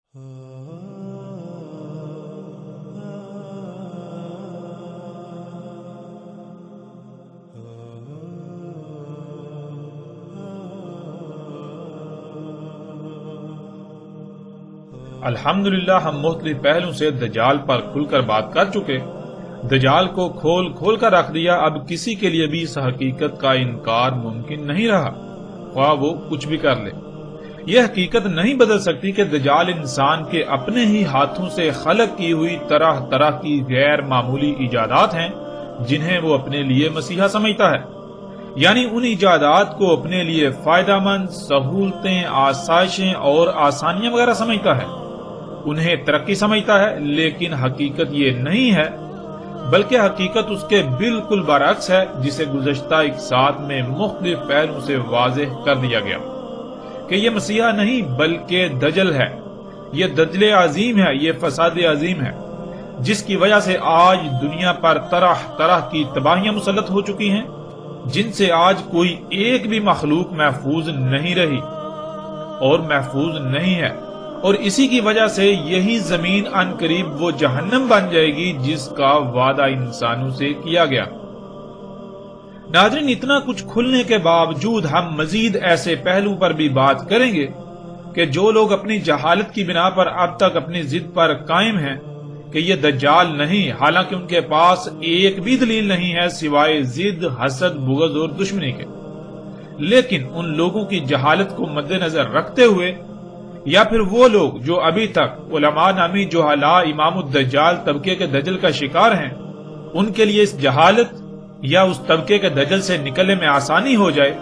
الحمدللہ ہم مختلف پہلوں سے دجال پر کھل کر بات کر چکے۔ دجال کو کھول کر رکھ دیا، اب کسی کے لیے بھی اس حقیقت کا انکار ممکن نہیں رہا، خواہ وہ کچھ بھی کر لے۔ یہ حقیقت نہیں بدل سکتی کہ دجال انسان کے اپنے ہی ہاتھوں سے خلق کی ہوئی طرح طرح کی غیر معمولی ایجادات ہیں جنہیں وہ اپنے لیے مسیحا سمجھتا ہے، یعنی ان ایجادات کو اپنے لیے فائدہ مند، سہولتیں، آسائشیں اور آسانیاں وغیرہ سمجھتا ہے، انہیں ترقی سمجھتا ہے، لیکن حقیقت یہ نہیں ہے، بلکہ حقیقت اس کے بالکل برعکس ہے، جسے گزشتہ اقساط میں مختلف پہلوں سے واضح کر دیا گیا کہ یہ مسیحا نہیں بلکہ دجل ہے، یہ دجل عظیم ہے، یہ فساد عظیم ہے، جس کی وجہ سے آج دنیا پر طرح طرح کی تباہیاں مسلط ہو چکی ہیں، جن سے آج کوئی ایک بھی مخلوق محفوظ نہیں رہی اور محفوظ نہیں ہے، اور اسی کی وجہ سے یہی زمین ان قریب وہ جہنم بن جائے گی جس کا وعدہ انسانوں سے کیا گیا۔ ناظرین، اتنا کچھ کھلنے کے باوجود ہم مزید ایسے پہلو پر بھی بات کریں گے کہ جو لوگ اپنی جہالت کی بنا پر اب تک اپنی ضد پر قائم ہیں کہ یہ دجال نہیں، حالانکہ ان کے پاس ایک بھی دلیل نہیں ہے سوائے ضد، حسد، بغض اور دشمنی کے، لیکن ان لوگوں کی جہالت کو مد نظر رکھتے ہوئے، یا پھر وہ لوگ جو ابھی تک علماء نامی جہلاء امام الدجال طبقے کے دجل کا شکار ہیں، ان کے لیے اس جہالت یا اس طبقے کے دجل سے نکلنے میں آسانی ہو جائے،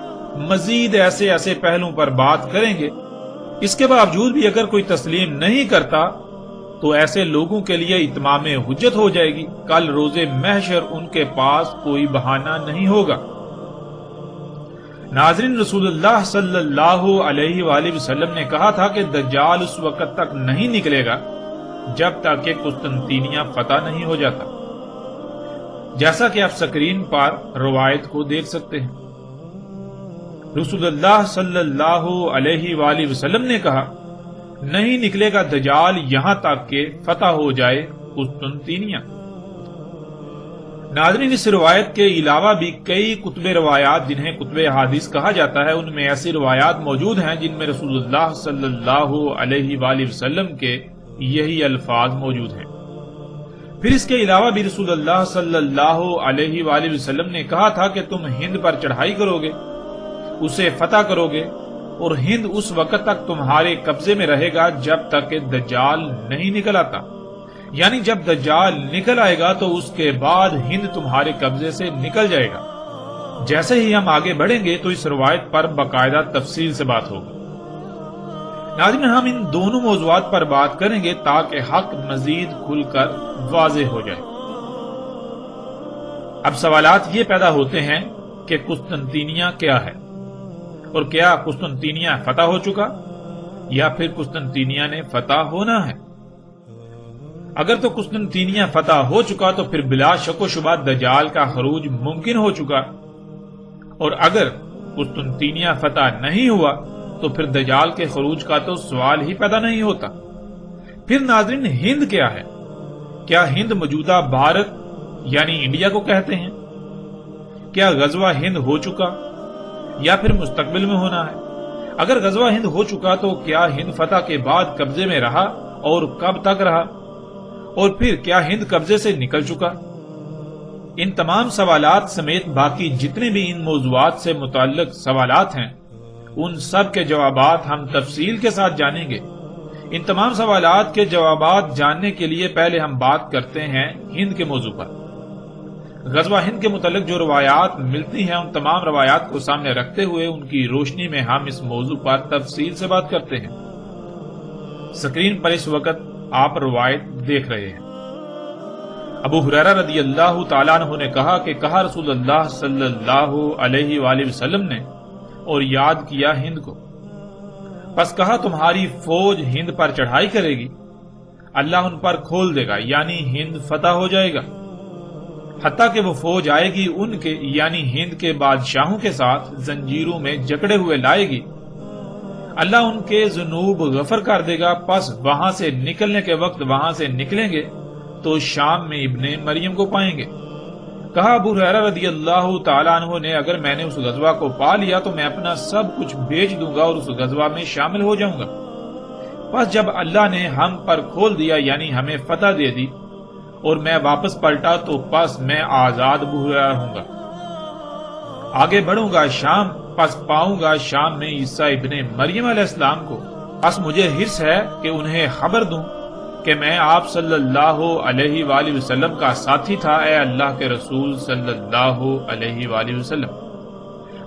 مزید ایسے پہلوں پر بات کریں گے۔ اس کے باوجود بھی اگر کوئی تسلیم نہیں کرتا تو ایسے لوگوں کے لیے اتمام حجت ہو جائے گی، کل روز محشر ان کے پاس کوئی بہانہ نہیں ہوگا۔ ناظرین، رسول اللہ صلی اللہ علیہ وآلہ وسلم نے کہا تھا کہ دجال اس وقت تک نہیں نکلے گا جب تک کہ قسطنطینیہ فتح نہیں ہو جاتا، جیسا کہ آپ سکرین پر روایت کو دیکھ سکتے ہیں۔ رسول اللہ صلی اللہ علیہ وآلہ وسلم نے کہا، نہیں نکلے گا دجال یہاں تک کہ فتح ہو جائے قسطنطینیہ۔ ناظرین، اس روایت کے علاوہ بھی کئی کتب روایات جنہیں کتب احادیث کہا جاتا ہے، ان میں ایسی روایات موجود ہیں جن میں رسول اللہ صلی اللہ علیہ وآلہ وسلم کے یہی الفاظ موجود ہیں۔ پھر اس کے علاوہ بھی رسول اللہ صلی اللہ علیہ وآلہ وسلم نے کہا تھا کہ تم ہند پر چڑھائی کرو گے، اسے فتح کرو گے، اور ہند اس وقت تک تمہارے قبضے میں رہے گا جب تک کہ دجال نہیں نکل آتا، یعنی جب دجال نکل آئے گا تو اس کے بعد ہند تمہارے قبضے سے نکل جائے گا۔ جیسے ہی ہم آگے بڑھیں گے تو اس روایت پر باقاعدہ تفصیل سے بات ہوگی۔ ناظرین، ہم ان دونوں موضوعات پر بات کریں گے تاکہ حق مزید کھل کر واضح ہو جائے۔ اب سوالات یہ پیدا ہوتے ہیں کہ قسطنطینیہ کیا ہے، اور کیا قسطنطینیہ فتح ہو چکا یا پھر قسطنطینیہ نے فتح ہونا ہے؟ اگر تو قسطنطینیہ فتح ہو چکا تو پھر بلا شک و شبہ دجال کا خروج ممکن ہو چکا، اور اگر قسطنطینیہ فتح نہیں ہوا تو پھر دجال کے خروج کا تو سوال ہی پیدا نہیں ہوتا۔ پھر ناظرین، ہند کیا ہے؟ کیا ہند موجودہ بھارت یعنی انڈیا کو کہتے ہیں؟ کیا غزوہ ہند ہو چکا یا پھر مستقبل میں ہونا ہے؟ اگر غزوہ ہند ہو چکا تو کیا ہند فتح کے بعد قبضے میں رہا اور کب تک رہا؟ اور پھر کیا ہند قبضے سے نکل چکا؟ ان تمام سوالات سمیت باقی جتنے بھی ان موضوعات سے متعلق سوالات ہیں، ان سب کے جوابات ہم تفصیل کے ساتھ جانیں گے۔ ان تمام سوالات کے جوابات جاننے کے لیے پہلے ہم بات کرتے ہیں ہند کے موضوع پر۔ غزوہ ہند کے متعلق جو روایات ملتی ہیں، ان تمام روایات کو سامنے رکھتے ہوئے ان کی روشنی میں ہم اس موضوع پر تفصیل سے بات کرتے ہیں۔ سکرین پر اس وقت آپ روایت دیکھ رہے ہیں۔ ابو ہریرہ رضی اللہ تعالیٰ عنہ نے کہا کہ کہا رسول اللہ صلی اللہ علیہ وآلہ وسلم نے، اور یاد کیا ہند کو، پس کہا تمہاری فوج ہند پر چڑھائی کرے گی، اللہ ان پر کھول دے گا، یعنی ہند فتح ہو جائے گا، حتیٰ کہ وہ فوج آئے گی ان کے یعنی ہند کے بادشاہوں کے ساتھ زنجیروں میں جکڑے ہوئے لائے گی، اللہ ان کے ذنوب غفر کر دے گا، پس وہاں سے نکلنے کے وقت وہاں سے نکلیں گے تو شام میں ابن مریم کو پائیں گے۔ کہا ابو ہریرہ رضی اللہ تعالیٰ عنہ نے، اگر میں نے اس غزوہ کو پا لیا تو میں اپنا سب کچھ بیچ دوں گا اور اس غزوہ میں شامل ہو جاؤں گا۔ پس جب اللہ نے ہم پر کھول دیا یعنی ہمیں فتح دے دی اور میں واپس پلٹا تو پس میں آزاد ابو ہریرہ ہوں گا، آگے بڑھوں گا شام، پس پاؤں گا شام میں عیسیٰ ابن مریم علیہ السلام کو، پس مجھے حرص ہے کہ انہیں خبر دوں کہ میں آپ صلی اللہ علیہ وآلہ وسلم کا ساتھی تھا، اے اللہ کے رسول صلی اللہ علیہ وآلہ وسلم۔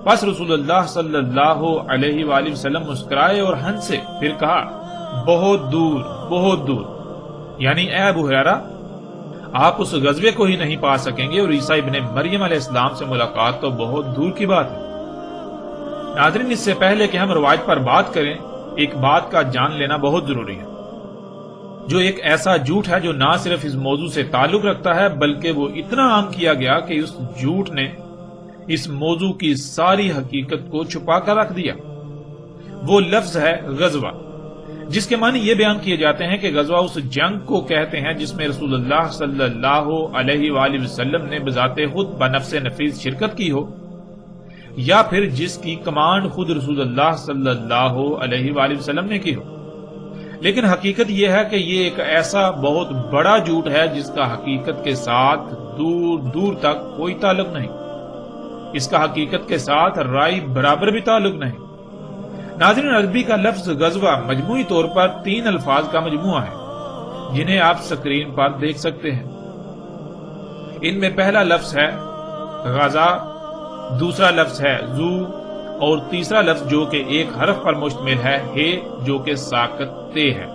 پس رسول اللہ صلی اللہ علیہ وآلہ وسلم مسکرائے اور ہنسے، پھر کہا بہت دور بہت دور، یعنی اے ابو ہریرہ آپ اس غزوے کو ہی نہیں پا سکیں گے اور عیسیٰ ابن مریم علیہ السلام سے ملاقات تو بہت دور کی بات ہے۔ ناظرین، اس سے پہلے کہ ہم روایت پر بات کریں، ایک بات کا جان لینا بہت ضروری ہے، جو ایک ایسا جھوٹ ہے جو نہ صرف اس موضوع سے تعلق رکھتا ہے بلکہ وہ اتنا عام کیا گیا کہ اس جھوٹ نے اس موضوع کی ساری حقیقت کو چھپا کر رکھ دیا۔ وہ لفظ ہے غزوہ، جس کے معنی یہ بیان کیے جاتے ہیں کہ غزوہ اس جنگ کو کہتے ہیں جس میں رسول اللہ صلی اللہ علیہ وآلہ وسلم نے بذات خود بنفس نفیس شرکت کی ہو، یا پھر جس کی کمانڈ خود رسول اللہ صلی اللہ علیہ وآلہ وسلم نے کی ہو۔ لیکن حقیقت یہ ہے کہ یہ ایک ایسا بہت بڑا جھوٹ ہے جس کا حقیقت کے ساتھ دور دور تک کوئی تعلق نہیں، اس کا حقیقت کے ساتھ رائی برابر بھی تعلق نہیں۔ ناظرین، عربی کا لفظ غزوہ مجموعی طور پر 3 الفاظ کا مجموعہ ہے جنہیں آپ سکرین پر دیکھ سکتے ہیں۔ ان میں پہلا لفظ ہے غزا، دوسرا لفظ ہے زو اور تیسرا لفظ جو کہ ایک حرف پر مشتمل ہے جو کہ ساکت تے ہے۔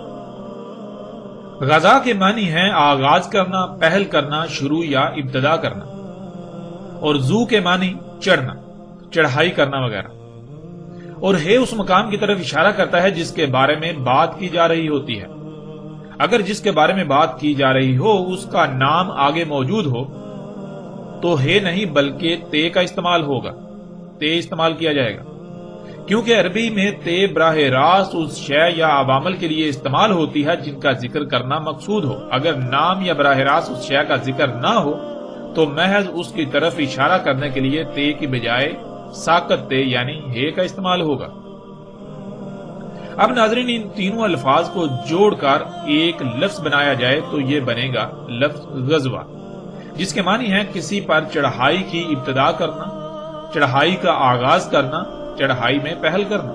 غزا کے معنی ہے آغاز کرنا، پہل کرنا، شروع یا ابتدا کرنا، اور زو کے معنی چڑھنا، چڑھائی کرنا وغیرہ، اور اس مقام کی طرف اشارہ کرتا ہے جس کے بارے میں بات کی جا رہی ہوتی ہے۔ اگر جس کے بارے میں بات کی جا رہی ہو اس کا نام آگے موجود ہو تو نہیں بلکہ تے کا استعمال ہوگا، تے استعمال کیا جائے گا، کیونکہ عربی میں تے براہ راست اس شے یا عوامل کے لیے استعمال ہوتی ہے جن کا ذکر کرنا مقصود ہو۔ اگر نام یا براہ راست اس شے کا ذکر نہ ہو تو محض اس کی طرف اشارہ کرنے کے لیے تے کی بجائے ساکت تے یعنی کا استعمال ہوگا۔ اب ناظرین، ان تینوں الفاظ کو جوڑ کر ایک لفظ بنایا جائے تو یہ بنے گا لفظ غزوہ، جس کے معنی ہے کسی پر چڑھائی کی ابتدا کرنا، چڑھائی کا آغاز کرنا، چڑھائی میں پہل کرنا۔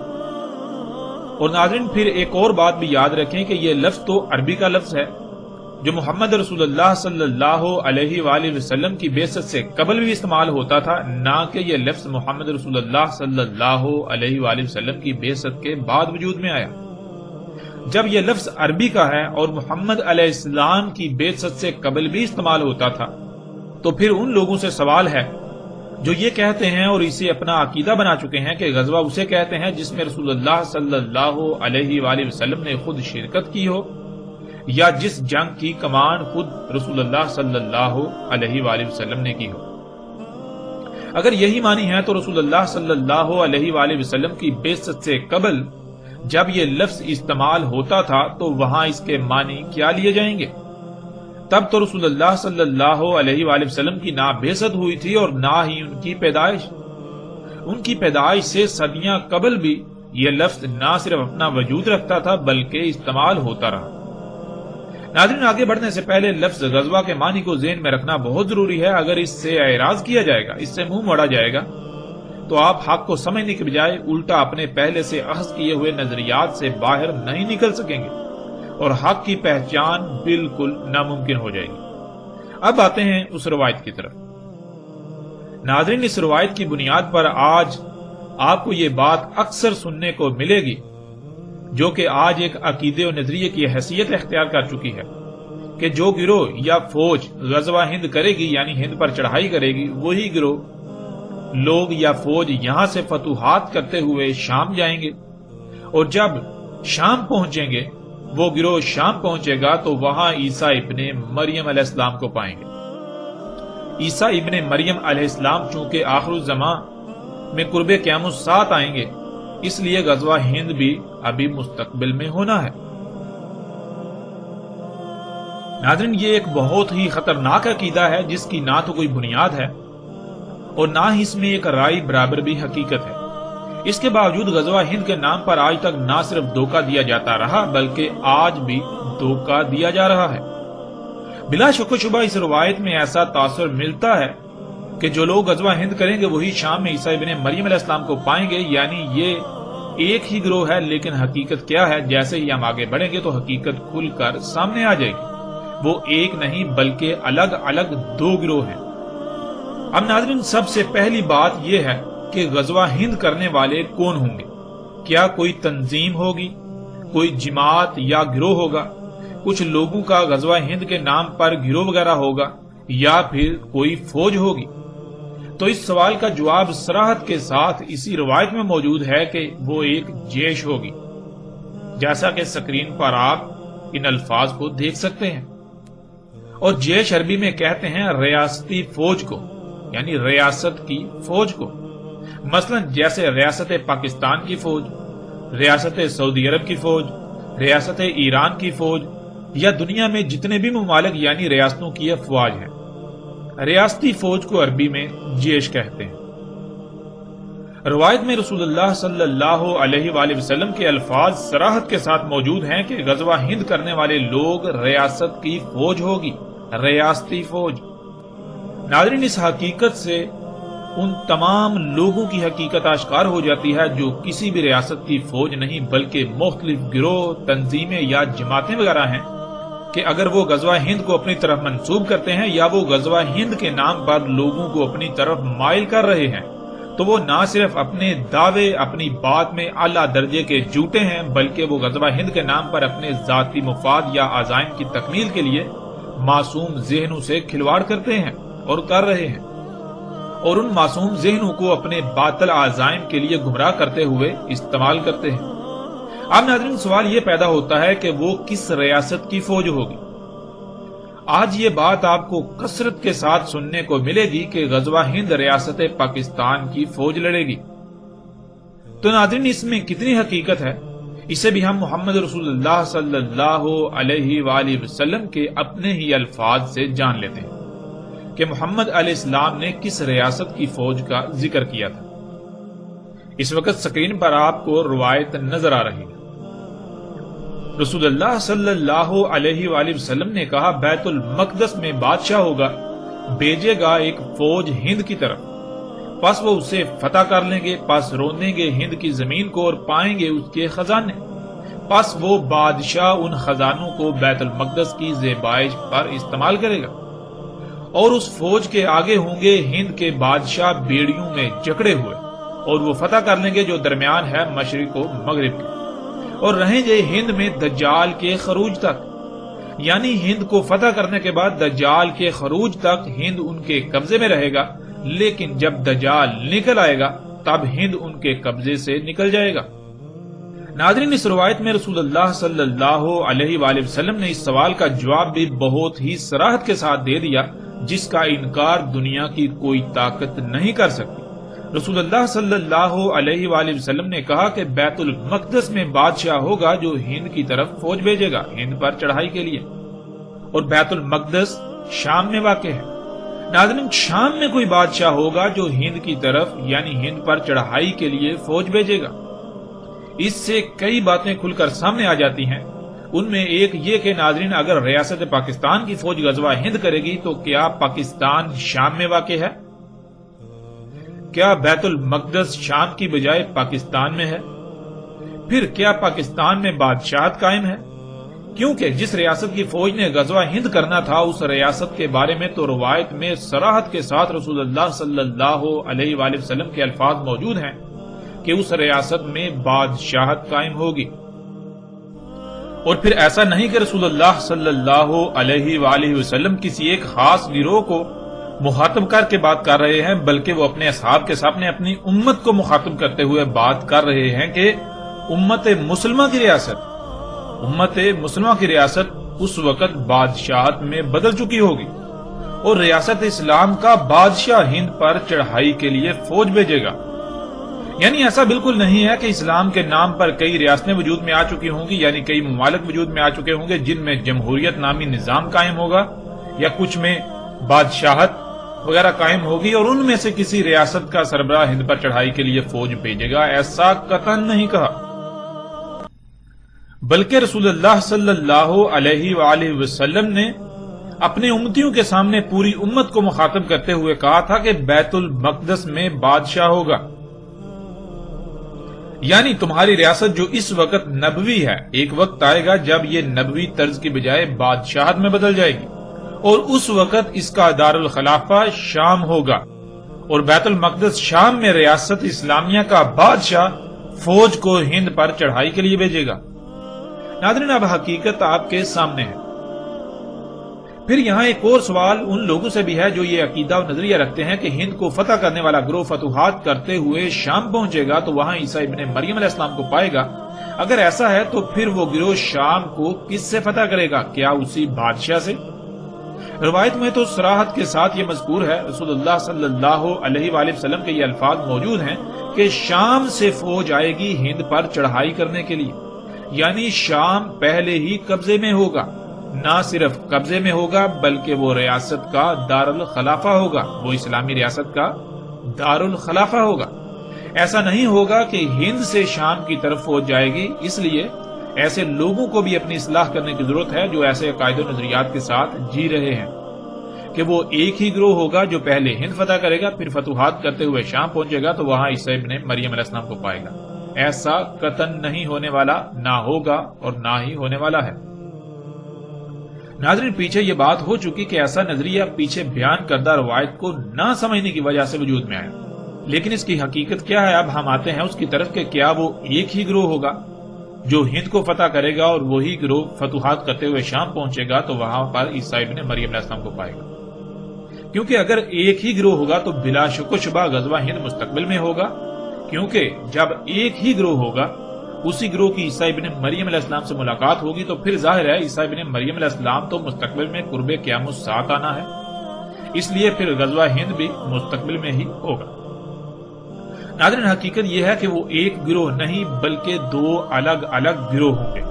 اور ناظرین، پھر ایک اور بات بھی یاد رکھیں کہ یہ لفظ تو عربی کا لفظ ہے جو محمد رسول اللہ صلی اللہ علیہ وآلہ وسلم کی بعثت سے قبل بھی استعمال ہوتا تھا، نہ کہ یہ لفظ محمد رسول اللہ صلی اللہ علیہ وآلہ وسلم کی بعثت کے بعد وجود میں آیا۔ جب یہ لفظ عربی کا ہے اور محمد علیہ السلام کی بعثت سے قبل بھی استعمال ہوتا تھا تو پھر ان لوگوں سے سوال ہے جو یہ کہتے ہیں اور اسے اپنا عقیدہ بنا چکے ہیں کہ غزوہ اسے کہتے ہیں جس میں رسول اللہ صلی اللہ علیہ وآلہ وسلم نے خود شرکت کی ہو یا جس جنگ کی کمانڈ خود رسول اللہ صلی اللہ علیہ وآلہ وسلم نے کی ہو۔ اگر یہی معنی ہے تو رسول اللہ صلی اللہ علیہ وآلہ وسلم کی بعثت سے قبل جب یہ لفظ استعمال ہوتا تھا تو وہاں اس کے معنی کیا لیے جائیں گے؟ تب تو رسول اللہ صلی اللہ علیہ وآلہ وسلم کی نہ بعثت ہوئی تھی اور نہ ہی ان کی پیدائش۔ ان کی پیدائش سے صدیاں قبل بھی یہ لفظ نہ صرف اپنا وجود رکھتا تھا بلکہ استعمال ہوتا رہا۔ ناظرین، آگے بڑھنے سے پہلے لفظ غزوہ کے معنی کو ذہن میں رکھنا بہت ضروری ہے۔ اگر اس سے اعراض کیا جائے گا، اس سے منہ موڑا جائے گا تو آپ حق کو سمجھنے کے بجائے الٹا اپنے پہلے سے اخذ کیے ہوئے نظریات سے باہر نہیں نکل سکیں گے اور حق کی پہچان بالکل ناممکن ہو جائے گی۔ اب آتے ہیں اس روایت کی طرف۔ ناظرین، اس روایت کی بنیاد پر آج آپ کو یہ بات اکثر سننے کو ملے گی جو کہ آج ایک عقیدے و نظریے کی حیثیت اختیار کر چکی ہے کہ جو گروہ یا فوج غزوہ ہند کرے گی یعنی ہند پر چڑھائی کرے گی، وہی گروہ لوگ یا فوج یہاں سے فتوحات کرتے ہوئے شام جائیں گے، اور جب شام پہنچیں گے وہ گروہ شام پہنچے گا تو وہاں عیسیٰ ابن مریم علیہ السلام کو پائیں گے۔ عیسیٰ ابن مریم علیہ السلام چونکہ آخر الزمان میں قرب قیام الساعت آئیں گے اس لیے غزوہ ہند بھی ابھی مستقبل میں ہونا ہے۔ ناظرین، یہ ایک بہت ہی خطرناک عقیدہ ہے جس کی نہ تو کوئی بنیاد ہے اور نہ ہی اس میں ایک رائے برابر بھی حقیقت ہے۔ اس کے باوجود غزوہ ہند کے نام پر آج تک نہ صرف دھوکہ دیا جاتا رہا بلکہ آج بھی دھوکہ دیا جا رہا ہے۔ بلا شک و شبہ اس روایت میں ایسا تاثر ملتا ہے کہ جو لوگ غزوہ ہند کریں گے وہی شام میں عیسیٰ ابن مریم علیہ السلام کو پائیں گے، یعنی یہ ایک ہی گروہ ہے، لیکن حقیقت کیا ہے؟ جیسے ہی ہم آگے بڑھیں گے تو حقیقت کھل کر سامنے آ جائے گی۔ وہ ایک نہیں بلکہ الگ الگ دو گروہ ہیں۔ اب ناظرین، سب سے پہلی بات یہ ہے کہ غزوہ ہند کرنے والے کون ہوں گے؟ کیا کوئی تنظیم ہوگی، کوئی جماعت یا گروہ ہوگا؟ کچھ لوگوں کا غزوہ ہند کے نام پر گروہ وغیرہ ہوگا یا پھر کوئی فوج ہوگی؟ تو اس سوال کا جواب صراحت کے ساتھ اسی روایت میں موجود ہے کہ وہ ایک جیش ہوگی، جیسا کہ سکرین پر آپ ان الفاظ کو دیکھ سکتے ہیں۔ اور جیش عربی میں کہتے ہیں ریاستی فوج کو، یعنی ریاست کی فوج کو۔ مثلا جیسے ریاست پاکستان کی فوج، ریاست سعودی عرب کی فوج، ریاست ایران کی فوج، یا دنیا میں جتنے بھی ممالک یعنی ریاستوں کی افواج ہیں، ریاستی فوج کو عربی میں جیش کہتے ہیں۔ روایت میں رسول اللہ صلی اللہ علیہ وآلہ وسلم کے الفاظ صراحت کے ساتھ موجود ہیں کہ غزوہ ہند کرنے والے لوگ ریاست کی فوج ہوگی، ریاستی فوج۔ ناظرین، اس حقیقت سے ان تمام لوگوں کی حقیقت آشکار ہو جاتی ہے جو کسی بھی ریاست کی فوج نہیں بلکہ مختلف گروہ، تنظیمیں یا جماعتیں وغیرہ ہیں، کہ اگر وہ غزوہ ہند کو اپنی طرف منسوب کرتے ہیں یا وہ غزوہ ہند کے نام پر لوگوں کو اپنی طرف مائل کر رہے ہیں تو وہ نہ صرف اپنے دعوے، اپنی بات میں اعلیٰ درجے کے جھوٹے ہیں بلکہ وہ غزوہ ہند کے نام پر اپنے ذاتی مفاد یا عزائم کی تکمیل کے لیے معصوم ذہنوں سے کھلواڑ کرتے ہیں اور کر رہے ہیں، اور ان معصوم ذہنوں کو اپنے باطل عزائم کے لیے گمراہ کرتے ہوئے استعمال کرتے ہیں۔ اب ناظرین، سوال یہ پیدا ہوتا ہے کہ وہ کس ریاست کی فوج ہوگی؟ آج یہ بات آپ کو کثرت کے ساتھ سننے کو ملے گی کہ غزوہ ہند ریاست پاکستان کی فوج لڑے گی۔ تو ناظرین، اس میں کتنی حقیقت ہے؟ اسے بھی ہم محمد رسول اللہ صلی اللہ علیہ وآلہ وسلم کے اپنے ہی الفاظ سے جان لیتے ہیں کہ محمد علیہ السلام نے کس ریاست کی فوج کا ذکر کیا تھا۔ اس وقت سکرین پر آپ کو روایت نظر آ رہی ہے۔ رسول اللہ صلی اللہ علیہ وآلہ وسلم نے کہا، بیت المقدس میں بادشاہ ہوگا، بھیجے گا ایک فوج ہند کی طرف، پس وہ اسے فتح کر لیں گے، پس روندیں گے ہند کی زمین کو اور پائیں گے اس کے خزانے، پس وہ بادشاہ ان خزانوں کو بیت المقدس کی زیبائش پر استعمال کرے گا، اور اس فوج کے آگے ہوں گے ہند کے بادشاہ بیڑیوں میں جکڑے ہوئے، اور وہ فتح کر لیں گے جو درمیان ہے مشرق و مغرب کے، اور رہیں گے ہند میں دجال کے خروج تک، یعنی ہند کو فتح کرنے کے بعد دجال کے خروج تک ہند ان کے قبضے میں رہے گا، لیکن جب دجال نکل آئے گا تب ہند ان کے قبضے سے نکل جائے گا۔ ناظرین، اس روایت میں رسول اللہ صلی اللہ علیہ وآلہ وسلم نے اس سوال کا جواب بھی بہت ہی صراحت کے ساتھ دے دیا جس کا انکار دنیا کی کوئی طاقت نہیں کر سکتی۔ رسول اللہ صلی اللہ علیہ وآلہ وسلم نے کہا کہ بیت المقدس میں بادشاہ ہوگا جو ہند کی طرف فوج بھیجے گا ہند پر چڑھائی کے لیے، اور بیت المقدس شام میں واقع ہے۔ ناظرین، شام میں کوئی بادشاہ ہوگا جو ہند کی طرف یعنی ہند پر چڑھائی کے لیے فوج بھیجے گا۔ اس سے کئی باتیں کھل کر سامنے آ جاتی ہیں۔ ان میں ایک یہ کہ ناظرین، اگر ریاست پاکستان کی فوج غزوہ ہند کرے گی تو کیا پاکستان شام میں واقع ہے؟ کیا بیت المقدس شام کی بجائے پاکستان میں ہے؟ پھر کیا پاکستان میں بادشاہت قائم ہے؟ کیونکہ جس ریاست کی فوج نے غزوہ ہند کرنا تھا اس ریاست کے بارے میں تو روایت میں صراحت کے ساتھ رسول اللہ صلی اللہ علیہ وآلہ وسلم کے الفاظ موجود ہیں کہ اس ریاست میں بادشاہت قائم ہوگی۔ اور پھر ایسا نہیں کہ رسول اللہ صلی اللہ علیہ وآلہ وسلم کسی ایک خاص گروہ کو مخاطب کر کے بات کر رہے ہیں، بلکہ وہ اپنے اصحاب کے سامنے اپنی امت کو مخاطب کرتے ہوئے بات کر رہے ہیں کہ امت مسلمہ کی ریاست اس وقت بادشاہت میں بدل چکی ہوگی، اور ریاست اسلام کا بادشاہ ہند پر چڑھائی کے لیے فوج بھیجے گا۔ یعنی ایسا بالکل نہیں ہے کہ اسلام کے نام پر کئی ریاستیں وجود میں آ چکی ہوں گی، یعنی کئی ممالک وجود میں آ چکے ہوں گے جن میں جمہوریت نامی نظام قائم ہوگا یا کچھ میں بادشاہت وغیرہ قائم ہوگی اور ان میں سے کسی ریاست کا سربراہ ہند پر چڑھائی کے لیے فوج بھیجے گا، ایسا قطعاً نہیں کہا۔ بلکہ رسول اللہ صلی اللہ علیہ وآلہ وسلم نے اپنے امتیوں کے سامنے پوری امت کو مخاطب کرتے ہوئے کہا تھا کہ بیت المقدس میں بادشاہ ہوگا، یعنی تمہاری ریاست جو اس وقت نبوی ہے، ایک وقت آئے گا جب یہ نبوی طرز کی بجائے بادشاہت میں بدل جائے گی، اور اس وقت اس کا دارالخلافہ شام ہوگا، اور بیت المقدس شام میں ریاست اسلامیہ کا بادشاہ فوج کو ہند پر چڑھائی کے لیے بھیجے گا۔ ناظرین، اب حقیقت آپ کے سامنے ہے۔ پھر یہاں ایک اور سوال ان لوگوں سے بھی ہے جو یہ عقیدہ و نظریہ رکھتے ہیں کہ ہند کو فتح کرنے والا گروہ فتوحات کرتے ہوئے شام پہنچے گا تو وہاں عیسیٰ ابن مریم علیہ السلام کو پائے گا۔ اگر ایسا ہے تو پھر وہ گروہ شام کو کس سے فتح کرے گا؟ کیا اسی بادشاہ سے؟ روایت میں تو صراحت کے ساتھ یہ مذکور ہے، رسول اللہ صلی اللہ علیہ وآلہ وسلم کے یہ الفاظ موجود ہیں کہ شام سے فوج آئے گی ہند پر چڑھائی کرنے کے لیے، یعنی شام پہلے ہی قبضے میں ہوگا، نہ صرف قبضے میں ہوگا بلکہ وہ ریاست کا دارالخلافہ ہوگا، وہ اسلامی ریاست کا دارالخلافہ ہوگا۔ ایسا نہیں ہوگا کہ ہند سے شام کی طرف فوج جائے گی، اس لیے ایسے لوگوں کو بھی اپنی اصلاح کرنے کی ضرورت ہے جو ایسے عقائد و نظریات کے ساتھ جی رہے ہیں کہ وہ ایک ہی گروہ ہوگا جو پہلے ہند فتح کرے گا، پھر فتوحات کرتے ہوئے شام پہنچے گا تو وہاں عیسیٰ ابن مریم علیہ السلام کو پائے گا۔ ایسا قطعاً نہیں ہونے والا، نہ ہوگا اور نہ ہی ہونے والا ہے۔ ناظرین، پیچھے یہ بات ہو چکی کہ ایسا نظریہ پیچھے بیان کردہ روایت کو نہ سمجھنے کی وجہ سے وجود میں آیا، لیکن اس کی حقیقت کیا ہے؟ اب ہم آتے ہیں اس کی طرف کہ کیا وہ ایک ہی گروہ ہوگا جو ہند کو فتح کرے گا اور وہی گروہ فتوحات کرتے ہوئے شام پہنچے گا تو وہاں پر عیسیٰ ابن مریم علیہ السلام کو پائے گا؟ کیونکہ اگر ایک ہی گروہ ہوگا تو بلا شک و شبہ غزوہ ہند مستقبل میں ہوگا، کیونکہ جب ایک ہی گروہ ہوگا، اسی گروہ کی عیسیٰ ابن مریم علیہ السلام سے ملاقات ہوگی تو پھر ظاہر ہے عیسیٰ ابن مریم علیہ السلام تو مستقبل میں قرب قیام الساعہ آنا ہے، اس لیے پھر غزوہ ہند بھی مستقبل میں ہی ہوگا۔ ناظرین، حقیقت یہ ہے کہ وہ ایک گروہ نہیں بلکہ دو الگ الگ گروہ ہوں گے،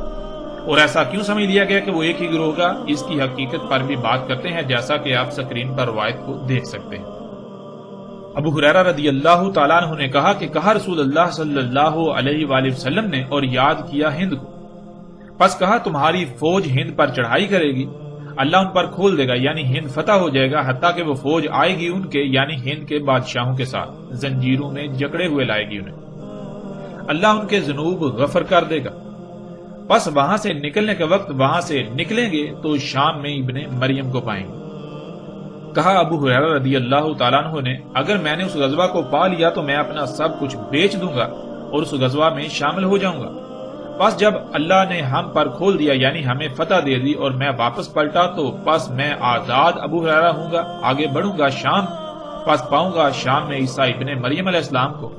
اور ایسا کیوں سمجھ لیا گیا کہ وہ ایک ہی گروہ ہوگا؟ اس کی حقیقت پر بھی بات کرتے ہیں، جیسا کہ آپ سکرین پر روایت کو دیکھ سکتے ہیں۔ ابو ہریرہ رضی اللہ تعالیٰ عنہ نے کہا کہ کہا رسول اللہ صلی اللہ علیہ وآلہ وسلم نے اور یاد کیا ہند کو، پس کہا تمہاری فوج ہند پر چڑھائی کرے گی، اللہ ان پر کھول دے گا، یعنی ہند فتح ہو جائے گا، حتیٰ کہ وہ فوج آئے گی ان کے یعنی ہند کے بادشاہوں کے ساتھ، زنجیروں میں جکڑے ہوئے لائے گی انہیں، اللہ ان کے ذنوب غفر کر دے گا۔ پس وہاں سے نکلنے کے وقت وہاں سے نکلیں گے تو شام میں ابن مریم کو پائیں گے۔ کہا ابو ہریرہ رضی اللہ تعالیٰ عنہ نے اگر میں نے اس غزوہ کو پا لیا تو میں اپنا سب کچھ بیچ دوں گا اور اس غزوہ میں شامل ہو جاؤں گا۔ پس جب اللہ نے ہم پر کھول دیا یعنی ہمیں فتح دے دی اور میں واپس پلٹا تو پس میں آزاد ابو ہریرہ ہوں گا، آگے بڑھوں گا شام، پس پاؤں گا شام میں عیسیٰ ابن مریم علیہ السلام کو۔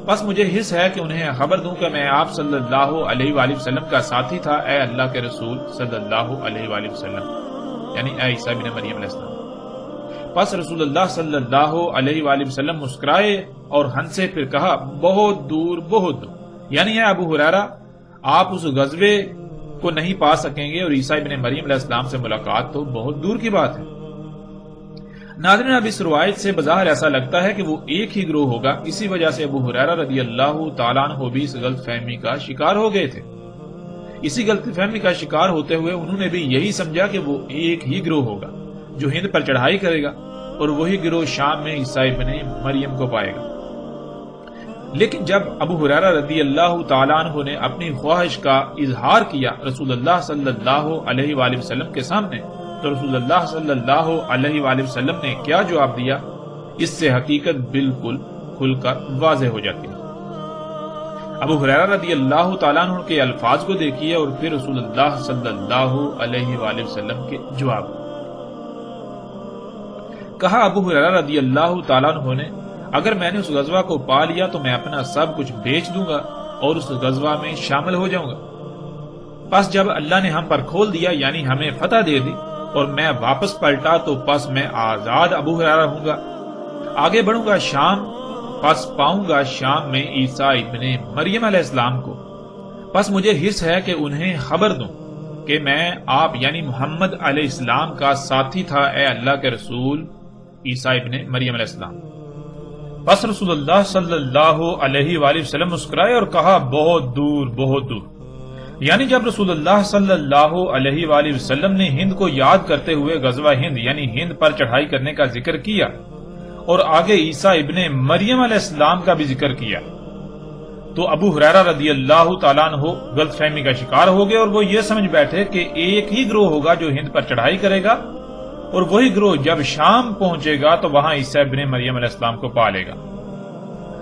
پس مجھے حس ہے کہ انہیں خبر دوں کہ میں آپ صلی اللہ علیہ وآلہ وسلم کا ساتھی تھا، اے اللہ کے رسول صلی اللہ علیہ وآلہ وسلم، یعنی اے عیسیٰ ابن مریم علیہ السلام۔ پس رسول اللہ صلی اللہ علیہ وآلہ وسلم مسکرائے اور ہنسے، پھر کہا بہت دور بہت دور، یعنی اے ابو ہریرہ آپ اس غزوے کو نہیں پا سکیں گے اور عیسیٰ ابن مریم علیہ السلام سے ملاقات تو بہت دور کی بات ہے۔ ناظرین، اب اس روایت سے بظاہر ایسا لگتا ہے کہ وہ ایک ہی گروہ ہوگا، اسی وجہ سے ابو ہریرہ رضی اللہ تعالیٰ عنہ بھی اس غلط فہمی کا شکار ہو گئے تھے۔ اسی غلط فہمی کا شکار ہوتے ہوئے انہوں نے بھی یہی سمجھا کہ وہ ایک ہی گروہ ہوگا جو ہند پر چڑھائی کرے گا اور وہی گروہ شام میں عیسیٰ ابن مریم کو پائے گا۔ لیکن جب ابو ہریرہ رضی اللہ تعالیٰ عنہ نے اپنی خواہش کا اظہار کیا رسول اللہ صلی اللہ علیہ وآلہ وسلم کے سامنے تو رسول اللہ صلی اللہ علیہ وآلہ وسلم نے کیا جواب دیا، اس سے حقیقت بالکل کھل کر واضح ہو جاتی ہے۔ ابو ہریرہ رضی اللہ تعالیٰ عنہ کے الفاظ کو دیکھیے اور پھر رسول اللہ صلی اللہ علیہ وآلہ وسلم کے جواب۔ کہا ابو ہریرہ رضی اللہ تعالیٰ عنہ نے اگر میں نے اس غزوہ کو پا لیا تو میں اپنا سب کچھ بیچ دوں گا اور اس غزوہ میں شامل ہو جاؤں گا۔ پس جب اللہ نے ہم پر کھول دیا یعنی ہمیں فتح دے دی اور میں واپس پلٹا تو پس میں آزاد ابو ہریرہ ہوں گا، آگے بڑھوں گا شام، پس پاؤں گا شام میں عیسیٰ ابن مریم علیہ السلام کو، پس مجھے حرص ہے کہ انہیں خبر دوں کہ میں آپ یعنی محمد علیہ السلام کا ساتھی تھا، اے اللہ کے رسول عیسیٰ ابن مریم علیہ السلام۔ پس رسول اللہ صلی اللہ علیہ وآلہ وسلم مسکرائے اور کہا بہت دور بہت دور، یعنی جب رسول اللہ صلی اللہ علیہ وآلہ وسلم نے ہند کو یاد کرتے ہوئے غزوہ ہند یعنی ہند پر چڑھائی کرنے کا ذکر کیا اور آگے عیسیٰ ابن مریم علیہ السلام کا بھی ذکر کیا تو ابو ہریرہ رضی اللہ تعالیٰ عنہ غلط فہمی کا شکار ہو گئے اور وہ یہ سمجھ بیٹھے کہ ایک ہی گروہ ہوگا جو ہند پر چڑھائی کرے گا اور وہی گروہ جب شام پہنچے گا تو وہاں عیسیٰ ابن مریم علیہ السلام کو پا لے گا۔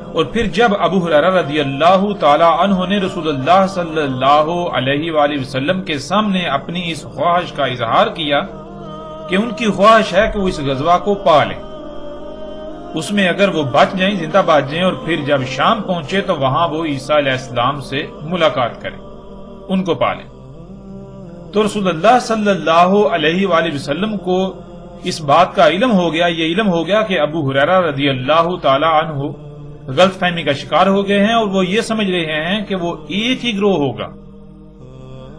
اور پھر جب ابو ہریرہ رضی اللہ تعالی عنہ نے رسول اللہ صلی اللہ علیہ وآلہ وسلم کے سامنے اپنی اس خواہش کا اظہار کیا کہ ان کی خواہش ہے کہ وہ اس غزوہ کو پا لیں، اس میں اگر وہ بچ جائیں زندہ بچ جائیں اور پھر جب شام پہنچے تو وہاں وہ عیسیٰ علیہ السلام سے ملاقات کریں، ان کو پا لیں۔ تو رسول اللہ صلی اللہ علیہ وآلہ وسلم کو اس بات کا علم ہو گیا، یہ علم ہو گیا کہ ابو ہریرہ رضی اللہ تعالی عنہ غلط فہمی کا شکار ہو گئے ہیں اور وہ یہ سمجھ رہے ہیں کہ وہ ایک ہی گروہ ہوگا۔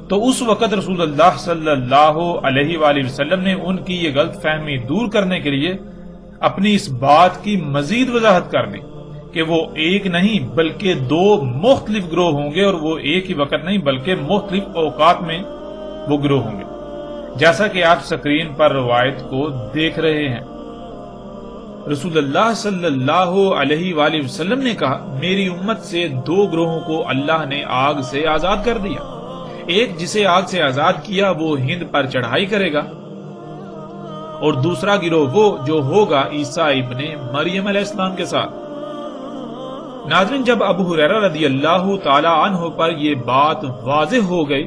تو اس وقت رسول اللہ صلی اللہ علیہ وآلہ وسلم نے ان کی یہ غلط فہمی دور کرنے کے لیے اپنی اس بات کی مزید وضاحت کر دی کہ وہ ایک نہیں بلکہ دو مختلف گروہ ہوں گے، اور وہ ایک ہی وقت نہیں بلکہ مختلف اوقات میں وہ گروہ ہوں گے، جیسا کہ آپ سکرین پر روایت کو دیکھ رہے ہیں۔ رسول اللہ صلی اللہ علیہ وآلہ وسلم نے کہا میری امت سے دو گروہوں کو اللہ نے آگ سے آزاد کر دیا، ایک جسے آگ سے آزاد کیا وہ ہند پر چڑھائی کرے گا، اور دوسرا گروہ وہ جو ہوگا عیسیٰ ابن مریم علیہ السلام کے ساتھ۔ ناظرین، جب ابو ہریرہ رضی اللہ تعالی عنہ پر یہ بات واضح ہو گئی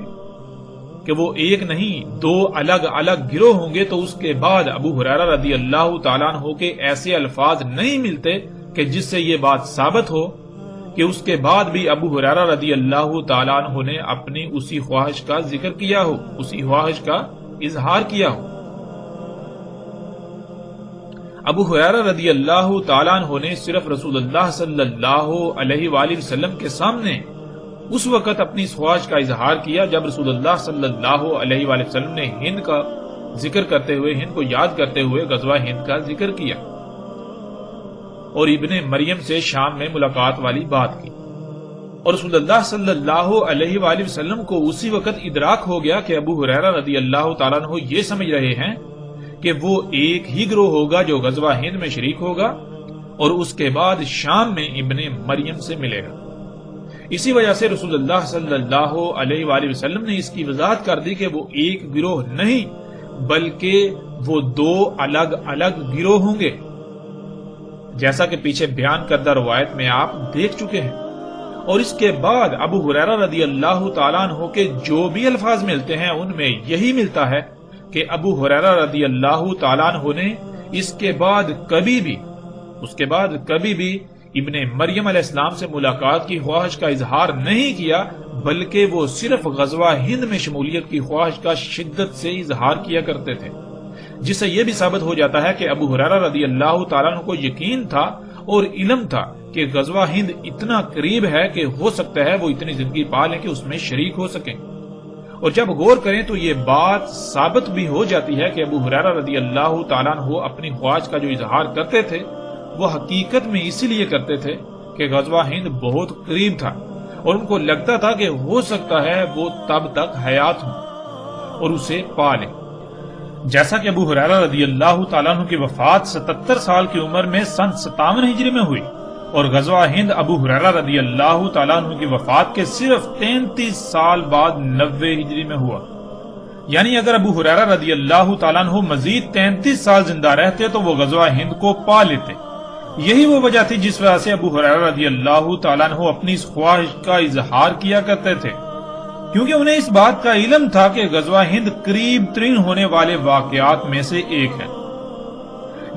کہ وہ ایک نہیں دو الگ الگ گروہ ہوں گے تو اس کے بعد ابو ہریرہ رضی اللہ تعالیٰ عنہ کے ایسے الفاظ نہیں ملتے کہ جس سے یہ بات ثابت ہو کہ اس کے بعد بھی ابو ہریرہ رضی اللہ تعالیٰ عنہ نے اپنی اسی خواہش کا ذکر کیا ہو، اسی خواہش کا اظہار کیا ہو۔ ابو ہریرہ رضی اللہ تعالیٰ عنہ نے صرف رسول اللہ صلی اللہ علیہ وآلہ وسلم کے سامنے اس وقت اپنی اس خواہش کا اظہار کیا جب رسول اللہ صلی اللہ علیہ وآلہ وسلم نے ہند کا ذکر کرتے ہوئے، ہند کو یاد کرتے ہوئے غزوہ ہند کا ذکر کیا اور ابن مریم سے شام میں ملاقات والی بات کی، اور رسول اللہ صلی اللہ علیہ وآلہ وسلم کو اسی وقت ادراک ہو گیا کہ ابو ہریرہ رضی اللہ تعالیٰ عنہ یہ سمجھ رہے ہیں کہ وہ ایک ہی گروہ ہوگا جو غزوہ ہند میں شریک ہوگا اور اس کے بعد شام میں ابن مریم سے ملے گا۔ اسی وجہ سے رسول اللہ صلی اللہ علیہ وآلہ وسلم نے اس کی وضاحت کر دی کہ وہ ایک گروہ نہیں بلکہ وہ دو الگ الگ گروہ ہوں گے، جیسا کہ پیچھے بیان کردہ روایت میں آپ دیکھ چکے ہیں۔ اور اس کے بعد ابو ہریرہ رضی اللہ تعالیٰ عنہ کے جو بھی الفاظ ملتے ہیں ان میں یہی ملتا ہے کہ ابو ہریرہ رضی اللہ تعالیٰ عنہ نے اس کے بعد کبھی بھی ابن مریم علیہ السلام سے ملاقات کی خواہش کا اظہار نہیں کیا، بلکہ وہ صرف غزوہ ہند میں شمولیت کی خواہش کا شدت سے اظہار کیا کرتے تھے، جس سے یہ بھی ثابت ہو جاتا ہے کہ ابو ہریرہ رضی اللہ تعالیٰ عنہ کو یقین تھا اور علم تھا کہ غزوہ ہند اتنا قریب ہے کہ ہو سکتا ہے وہ اتنی زندگی پا لیں کہ اس میں شریک ہو سکیں۔ اور جب غور کریں تو یہ بات ثابت بھی ہو جاتی ہے کہ ابو ہریرہ رضی اللہ تعالیٰ عنہ اپنی خواہش کا جو اظہار کرتے تھے وہ حقیقت میں اسی لیے کرتے تھے کہ غزوہ ہند بہت قریب تھا اور ان کو لگتا تھا کہ ہو سکتا ہے وہ تب تک حیات ہوں اور اسے پا لیں۔ جیسا کہ ابو ہریرہ رضی اللہ تعالیٰ عنہ کی وفات 77 سال کی عمر میں سن 57 ہجری میں ہوئی اور غزوہ ہند ابو ہریرہ رضی اللہ تعالیٰ عنہ کی وفات کے صرف 33 سال بعد 90 ہجری میں ہوا، یعنی اگر ابو ہریرہ رضی اللہ تعالیٰ عنہ مزید 33 سال زندہ رہتے تو وہ غزوہ ہند کو پا لیتے۔ یہی وہ وجہ تھی جس وجہ سے ابو ہریرہ رضی اللہ تعالیٰ عنہ اپنی اس خواہش کا اظہار کیا کرتے تھے، کیونکہ انہیں اس بات کا علم تھا کہ غزوہ ہند قریب ترین ہونے والے واقعات میں سے ایک ہے۔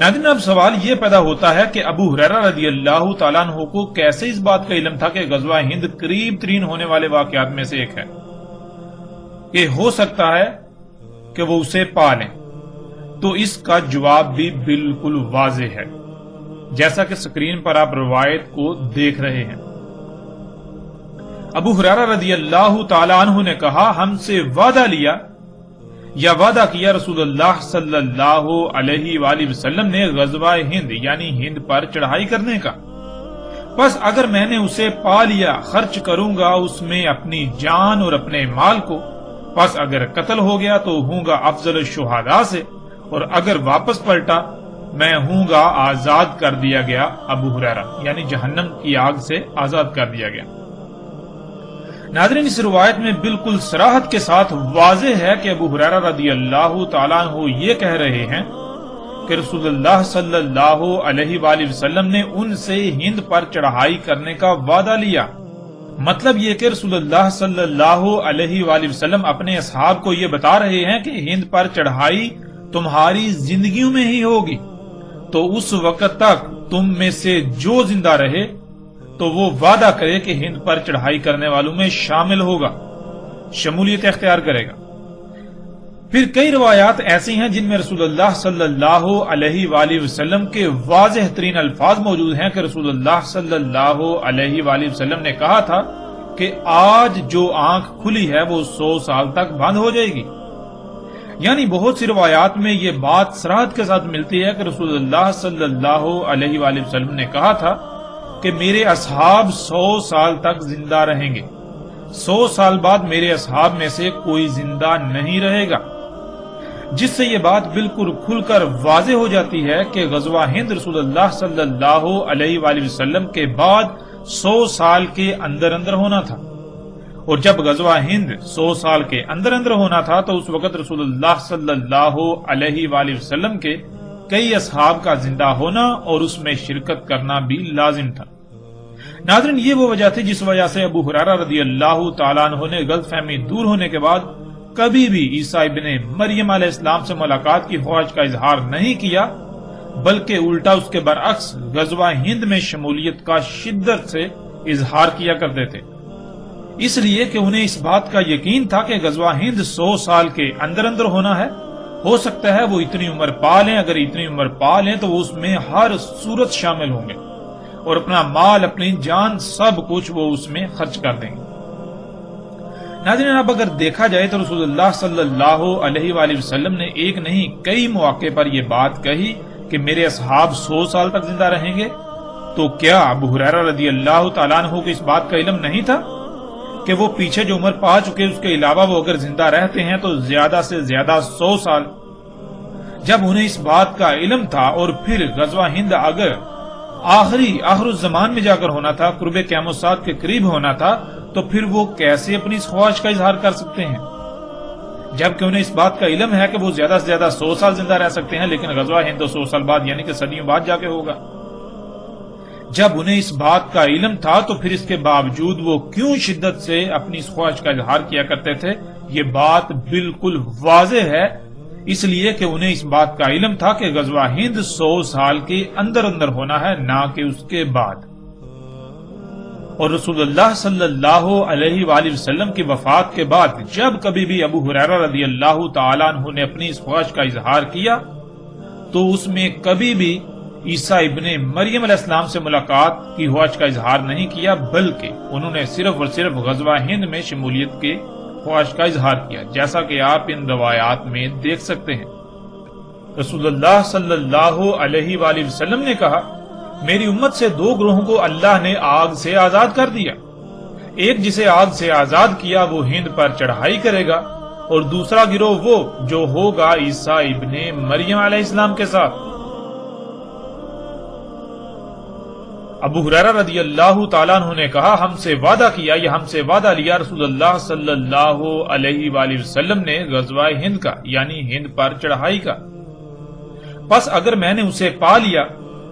ناظرین، اب سوال یہ پیدا ہوتا ہے کہ ابو ہریرہ رضی اللہ تعالیٰ عنہ کو کیسے اس بات کا علم تھا کہ غزوہ ہند قریب ترین ہونے والے واقعات میں سے ایک ہے، کہ ہو سکتا ہے کہ وہ اسے پا لیں؟ تو اس کا جواب بھی بالکل واضح ہے۔ جیسا کہ سکرین پر آپ روایت کو دیکھ رہے ہیں۔ ابو ہریرہ رضی اللہ تعالیٰ عنہ نے کہا ہم سے وعدہ لیا یا وعدہ کیا رسول اللہ صلی اللہ علیہ وآلہ وسلم نے غزوہ ہند یعنی ہند پر چڑھائی کرنے کا، بس اگر میں نے اسے پا لیا خرچ کروں گا اس میں اپنی جان اور اپنے مال کو، بس اگر قتل ہو گیا تو ہوں گا افضل الشہداء سے، اور اگر واپس پلٹا میں ہوں گا آزاد کر دیا گیا ابو ہریرہ، یعنی جہنم کی آگ سے آزاد کر دیا گیا۔ ناظرین، اس روایت میں بالکل صراحت کے ساتھ واضح ہے کہ ابو ہریرہ رضی اللہ تعالیٰ عنہ یہ کہہ رہے ہیں کہ رسول اللہ صلی اللہ علیہ وآلہ وسلم نے ان سے ہند پر چڑھائی کرنے کا وعدہ لیا۔ مطلب یہ کہ رسول اللہ صلی اللہ علیہ وآلہ وسلم اپنے اصحاب کو یہ بتا رہے ہیں کہ ہند پر چڑھائی تمہاری زندگیوں میں ہی ہوگی، تو اس وقت تک تم میں سے جو زندہ رہے تو وہ وعدہ کرے کہ ہند پر چڑھائی کرنے والوں میں شامل ہوگا، شمولیت اختیار کرے گا۔ پھر کئی روایات ایسی ہیں جن میں رسول اللہ صلی اللہ علیہ وآلہ وسلم کے واضح ترین الفاظ موجود ہیں کہ رسول اللہ صلی اللہ علیہ وآلہ وسلم نے کہا تھا کہ آج جو آنکھ کھلی ہے وہ 100 سال تک بند ہو جائے گی۔ یعنی بہت سی روایات میں یہ بات صراحت کے ساتھ ملتی ہے کہ رسول اللہ صلی اللہ علیہ وآلہ وسلم نے کہا تھا کہ میرے اصحاب 100 سال تک زندہ رہیں گے، 100 سال بعد میرے اصحاب میں سے کوئی زندہ نہیں رہے گا، جس سے یہ بات بالکل کھل کر واضح ہو جاتی ہے کہ غزوہ ہند رسول اللہ صلی اللہ علیہ وآلہ وسلم کے بعد 100 سال کے اندر اندر ہونا تھا، اور جب غزوہ ہند 100 سال کے اندر اندر ہونا تھا تو اس وقت رسول اللہ صلی اللہ علیہ وآلہ وسلم کے کئی اصحاب کا زندہ ہونا اور اس میں شرکت کرنا بھی لازم تھا۔ ناظرین، یہ وہ وجہ تھی جس وجہ سے ابو ہریرہ رضی اللہ تعالیٰ عنہ نے غلط فہمی دور ہونے کے بعد کبھی بھی عیسیٰ ابن مریم علیہ السلام سے ملاقات کی خواہش کا اظہار نہیں کیا، بلکہ الٹا اس کے برعکس غزوہ ہند میں شمولیت کا شدت سے اظہار کیا کرتے تھے، اس لیے کہ انہیں اس بات کا یقین تھا کہ غزوہ ہند 100 سال کے اندر اندر ہونا ہے، ہو سکتا ہے وہ اتنی عمر پا لیں، اگر اتنی عمر پا لیں تو وہ اس میں ہر صورت شامل ہوں گے اور اپنا مال اپنی جان سب کچھ وہ اس میں خرچ کر دیں گے۔ ناظرین، اب اگر دیکھا جائے تو رسول اللہ صلی اللہ علیہ وآلہ وسلم نے ایک نہیں کئی مواقع پر یہ بات کہی کہ میرے اصحاب 100 سال تک زندہ رہیں گے، تو کیا ابو ہریرہ رضی اللہ تعالیٰ عنہ کو اس بات کا علم نہیں تھا کہ وہ پیچھے جو عمر پا چکے اس کے علاوہ وہ اگر زندہ رہتے ہیں تو زیادہ سے زیادہ 100 سال؟ جب انہیں اس بات کا علم تھا اور پھر غزوہ ہند اگر آخر الزمان میں جا کر ہونا تھا، قرب قیامت الساعۃ کے قریب ہونا تھا، تو پھر وہ کیسے اپنی اس خواہش کا اظہار کر سکتے ہیں؟ جبکہ انہیں اس بات کا علم ہے کہ وہ زیادہ سے زیادہ 100 سال زندہ رہ سکتے ہیں، لیکن غزوہ ہند 100 سال بعد یعنی کہ صدیوں بعد جا کے ہوگا۔ جب انہیں اس بات کا علم تھا تو پھر اس کے باوجود وہ کیوں شدت سے اپنی اس خواہش کا اظہار کیا کرتے تھے؟ یہ بات بالکل واضح ہے، اس لیے کہ انہیں اس بات کا علم تھا کہ غزوہ ہند 100 سال کے اندر اندر ہونا ہے، نہ کہ اس کے بعد۔ اور رسول اللہ صلی اللہ علیہ وآلہ وسلم کی وفات کے بعد جب کبھی بھی ابو ہریرہ رضی اللہ تعالیٰ عنہ نے اپنی اس خواہش کا اظہار کیا تو اس میں کبھی بھی عیسیٰ ابن مریم علیہ السلام سے ملاقات کی خواہش کا اظہار نہیں کیا، بلکہ انہوں نے صرف اور صرف غزوہ ہند میں شمولیت کے خواہش کا اظہار کیا، جیسا کہ آپ ان روایات میں دیکھ سکتے ہیں۔ رسول اللہ صلی اللہ علیہ وآلہ وسلم نے کہا، میری امت سے 2 گروہوں کو اللہ نے آگ سے آزاد کر دیا، ایک جسے آگ سے آزاد کیا وہ ہند پر چڑھائی کرے گا، اور دوسرا گروہ وہ جو ہوگا عیسیٰ ابن مریم علیہ السلام کے ساتھ۔ ابو ہریرہ رضی اللہ تعالیٰ عنہ نے کہا، ہم سے وعدہ کیا یا ہم سے وعدہ لیا رسول اللہ صلی اللہ علیہ وآلہ وسلم نے غزوہ ہند کا یعنی ہند پر چڑھائی کا، پس اگر میں نے اسے پا لیا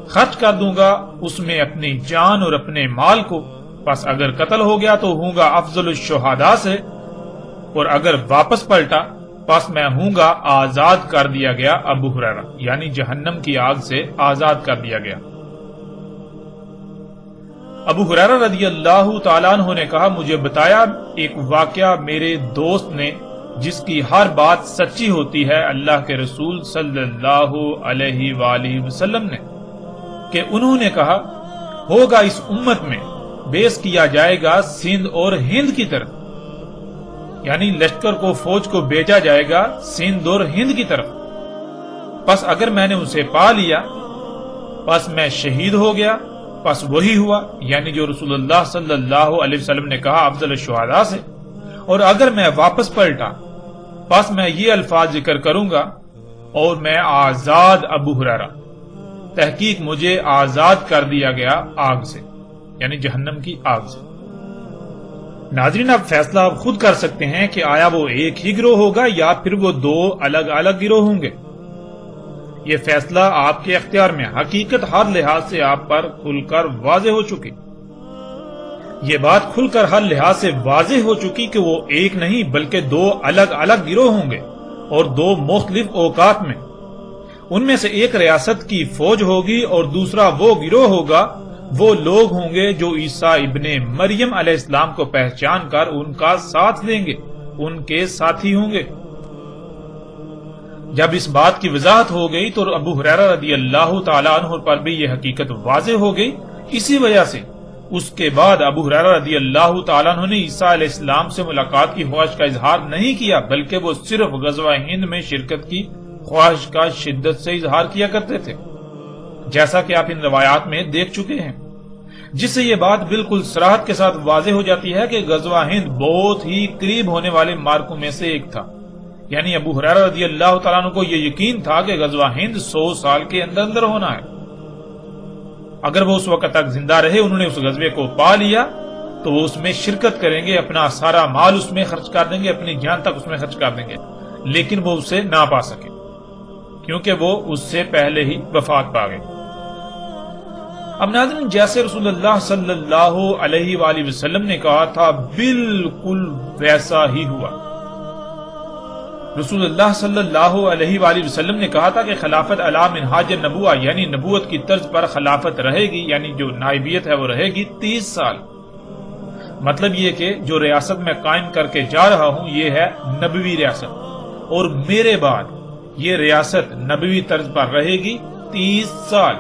خرچ کر دوں گا اس میں اپنی جان اور اپنے مال کو، پس اگر قتل ہو گیا تو ہوں گا افضل الشہداء سے، اور اگر واپس پلٹا پس میں ہوں گا آزاد کر دیا گیا ابو ہریرہ، یعنی جہنم کی آگ سے آزاد کر دیا گیا۔ ابو ہریرہ رضی اللہ تعالیٰ عنہ نے کہا، مجھے بتایا ایک واقعہ میرے دوست نے جس کی ہر بات سچی ہوتی ہے اللہ کے رسول صلی اللہ علیہ وآلہ وسلم نے۔ کہ انہوں نے کہا ہوگا اس امت میں بیس کیا جائے گا سندھ اور ہند کی طرف، یعنی لشکر کو فوج کو بھیجا جائے گا سندھ اور ہند کی طرف، پس اگر میں نے اسے پا لیا پس میں شہید ہو گیا، پس وہی ہوا یعنی جو رسول اللہ صلی اللہ علیہ وسلم نے کہا افضل الشہداء سے، اور اگر میں واپس پلٹا پس میں یہ الفاظ ذکر کروں گا اور میں آزاد ابو ہریرہ، تحقیق مجھے آزاد کر دیا گیا آگ سے، یعنی جہنم کی آگ سے۔ ناظرین اب فیصلہ آپ خود کر سکتے ہیں کہ آیا وہ ایک ہی گروہ ہوگا یا پھر وہ دو الگ الگ گروہ ہوں گے۔ یہ فیصلہ آپ کے اختیار میں، حقیقت ہر لحاظ سے آپ پر کھل کر واضح ہو چکی، یہ بات کھل کر ہر لحاظ سے واضح ہو چکی کہ وہ ایک نہیں بلکہ دو الگ الگ گروہ ہوں گے اور دو مختلف اوقات میں۔ ان میں سے ایک ریاست کی فوج ہوگی اور دوسرا وہ گروہ ہوگا، وہ لوگ ہوں گے جو عیسیٰ ابن مریم علیہ السلام کو پہچان کر ان کا ساتھ دیں گے، ان کے ساتھی ہوں گے۔ جب اس بات کی وضاحت ہو گئی تو ابو ہریرہ رضی اللہ تعالیٰ عنہ پر بھی یہ حقیقت واضح ہو گئی۔ اسی وجہ سے اس کے بعد ابو ہریرہ رضی اللہ تعالیٰ عنہ نے عیسیٰ علیہ السلام سے ملاقات کی خواہش کا اظہار نہیں کیا، بلکہ وہ صرف غزوہ ہند میں شرکت کی خواہش کا شدت سے اظہار کیا کرتے تھے، جیسا کہ آپ ان روایات میں دیکھ چکے ہیں، جس سے یہ بات بالکل صراحت کے ساتھ واضح ہو جاتی ہے کہ غزوہ ہند بہت ہی قریب ہونے والے مارکوں میں سے ایک تھا، یعنی ابو ہریرہ رضی اللہ تعالیٰ عنہ کو یہ یقین تھا کہ غزوہ ہند 100 سال کے اندر اندر ہونا ہے۔ اگر وہ اس وقت تک زندہ رہے، انہوں نے اس غزوے کو پا لیا تو وہ اس میں شرکت کریں گے، اپنا سارا مال اس میں خرچ کر دیں گے، اپنی جان تک اس میں خرچ کر دیں گے، لیکن وہ اسے نہ پا سکے کیونکہ وہ اس سے پہلے ہی وفات پا گئے۔ اب ناظرین جیسے رسول اللہ صلی اللہ علیہ وآلہ وسلم نے کہا تھا بالکل ویسا ہی ہوا۔ رسول اللہ صلی اللہ علیہ وآلہ وسلم نے کہا تھا کہ خلافت علی منہاج النبوہ یعنی نبوت کی طرز پر خلافت رہے گی، یعنی جو نائبیت ہے وہ رہے گی 30 سال۔ مطلب یہ کہ جو ریاست میں قائم کر کے جا رہا ہوں یہ ہے نبوی ریاست، اور میرے بعد یہ ریاست نبوی طرز پر رہے گی 30 سال،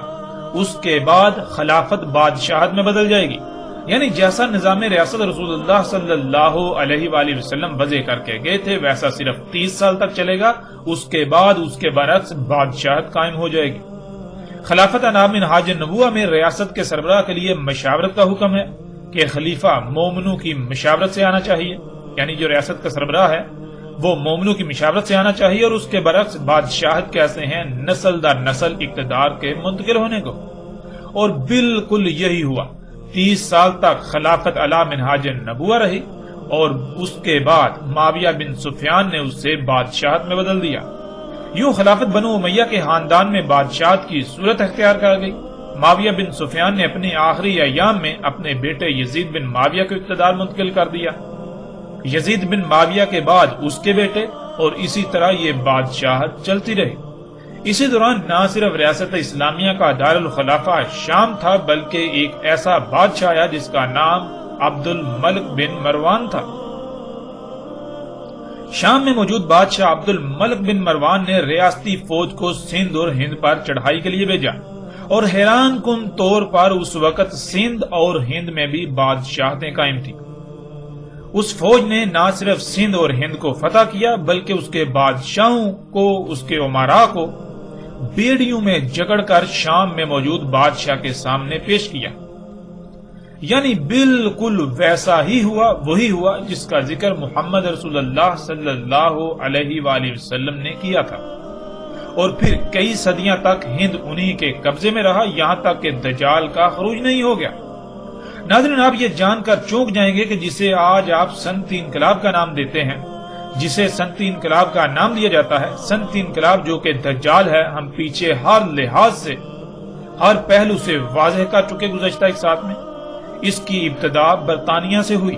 اس کے بعد خلافت بادشاہت میں بدل جائے گی، یعنی جیسا نظام ریاست رسول اللہ صلی اللہ علیہ وآلہ وسلم وضع کر کے گئے تھے ویسا صرف 30 سال تک چلے گا، اس کے بعد اس کے برعکس بادشاہت قائم ہو جائے گی۔ خلافت علی منہاج النبوہ میں ریاست کے سربراہ کے لیے مشاورت کا حکم ہے کہ خلیفہ مومنوں کی مشاورت سے آنا چاہیے، یعنی جو ریاست کا سربراہ ہے وہ مومنوں کی مشاورت سے آنا چاہیے، اور اس کے برعکس بادشاہت کہتے ہیں نسل در نسل اقتدار کے منتقل ہونے کو، اور بالکل یہی ہوا۔ 30 سال تک خلافت علی منہاج النبوہ رہی اور اس کے بعد معاویہ بن سفیان نے اسے بادشاہت میں بدل دیا۔ یوں خلافت بنو امیہ کے خاندان میں بادشاہت کی صورت اختیار کر گئی۔ معاویہ بن سفیان نے اپنے آخری ایام میں اپنے بیٹے یزید بن معاویہ کو اقتدار منتقل کر دیا، یزید بن معاویہ کے بعد اس کے بیٹے، اور اسی طرح یہ بادشاہت چلتی رہی۔ اسی دوران نہ صرف ریاست اسلامیہ کا دارالخلافہ شام تھا بلکہ ایک ایسا بادشاہ آیا جس کا نام عبد الملک بن مروان تھا۔ شام میں موجود بادشاہ عبد الملک بن مروان نے ریاستی فوج کو سندھ اور ہند پر چڑھائی کے لیے بھیجا، اور حیران کن طور پر اس وقت سندھ اور ہند میں بھی بادشاہتیں قائم تھیں۔ اس فوج نے نہ صرف سندھ اور ہند کو فتح کیا بلکہ اس کے بادشاہوں کو، اس کے امراء کو بیڑیوں میں جکڑ کر شام میں موجود بادشاہ کے سامنے پیش کیا، یعنی بالکل ویسا ہی ہوا، وہی ہوا جس کا ذکر محمد رسول اللہ صلی اللہ علیہ وآلہ وسلم نے کیا تھا، اور پھر کئی صدیاں تک ہند انہی کے قبضے میں رہا یہاں تک کہ دجال کا خروج نہیں ہو گیا۔ ناظرین آپ یہ جان کر چونک جائیں گے کہ جسے آج آپ صنعتی انقلاب کا نام دیتے ہیں، جسے صنعتی انقلاب کا نام دیا جاتا ہے، صنعتی انقلاب جو کہ دجال ہے، ہم پیچھے ہر لحاظ سے ہر پہلو سے واضح کر چکے گزشتہ ایک ساتھ میں۔ اس کی ابتدا برطانیہ سے ہوئی۔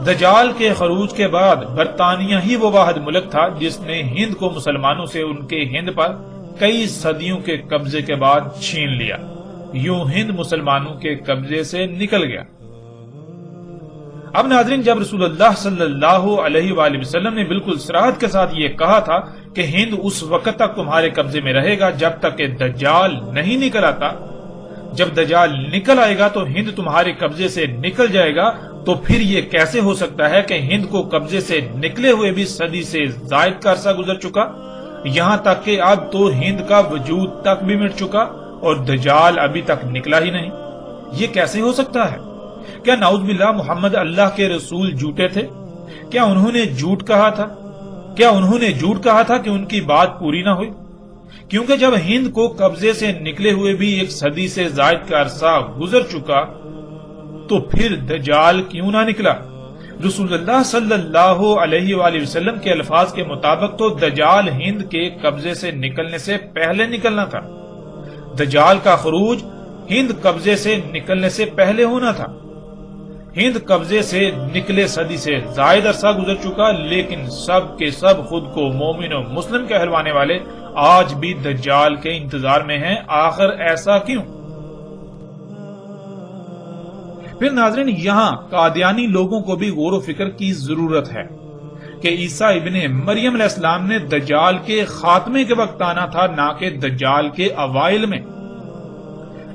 دجال کے خروج کے بعد برطانیہ ہی وہ واحد ملک تھا جس نے ہند کو مسلمانوں سے ان کے ہند پر کئی صدیوں کے قبضے کے بعد چھین لیا، یوں ہند مسلمانوں کے قبضے سے نکل گیا۔ اب ناظرین، جب رسول اللہ صلی اللہ علیہ وآلہ وسلم نے بالکل صراحت کے ساتھ یہ کہا تھا کہ ہند اس وقت تک تمہارے قبضے میں رہے گا جب تک کہ دجال نہیں نکل آتا، جب دجال نکل آئے گا تو ہند تمہارے قبضے سے نکل جائے گا، تو پھر یہ کیسے ہو سکتا ہے کہ ہند کو قبضے سے نکلے ہوئے بھی صدی سے زائد کا عرصہ گزر چکا، یہاں تک کہ اب تو ہند کا وجود تک بھی مٹ چکا اور دجال ابھی تک نکلا ہی نہیں؟ یہ کیسے ہو سکتا ہے؟ کیا نعوذ باللہ محمد اللہ کے رسول جھوٹے تھے؟ کیا انہوں نے جھوٹ کہا تھا؟ کیا انہوں نے جھوٹ کہا تھا کہ ان کی بات پوری نہ ہوئی؟ کیونکہ جب ہند کو قبضے سے نکلے ہوئے بھی ایک صدی سے زائد کا عرصہ گزر چکا تو پھر دجال کیوں نہ نکلا؟ رسول اللہ صلی اللہ علیہ وآلہ وسلم کے الفاظ کے مطابق تو دجال ہند کے قبضے سے نکلنے سے پہلے نکلنا تھا، دجال کا خروج ہند قبضے سے نکلنے سے پہلے ہونا تھا۔ ہند قبضے سے نکلے صدی سے زائد عرصہ گزر چکا، لیکن سب کے سب خود کو مومن و مسلم کہلوانے والے آج بھی دجال کے انتظار میں ہیں۔ آخر ایسا کیوں؟ پھر ناظرین، یہاں قادیانی لوگوں کو بھی غور و فکر کی ضرورت ہے کہ عیسیٰ ابن مریم علیہ السلام نے دجال کے خاتمے کے وقت آنا تھا، نہ کہ دجال کے اوائل میں۔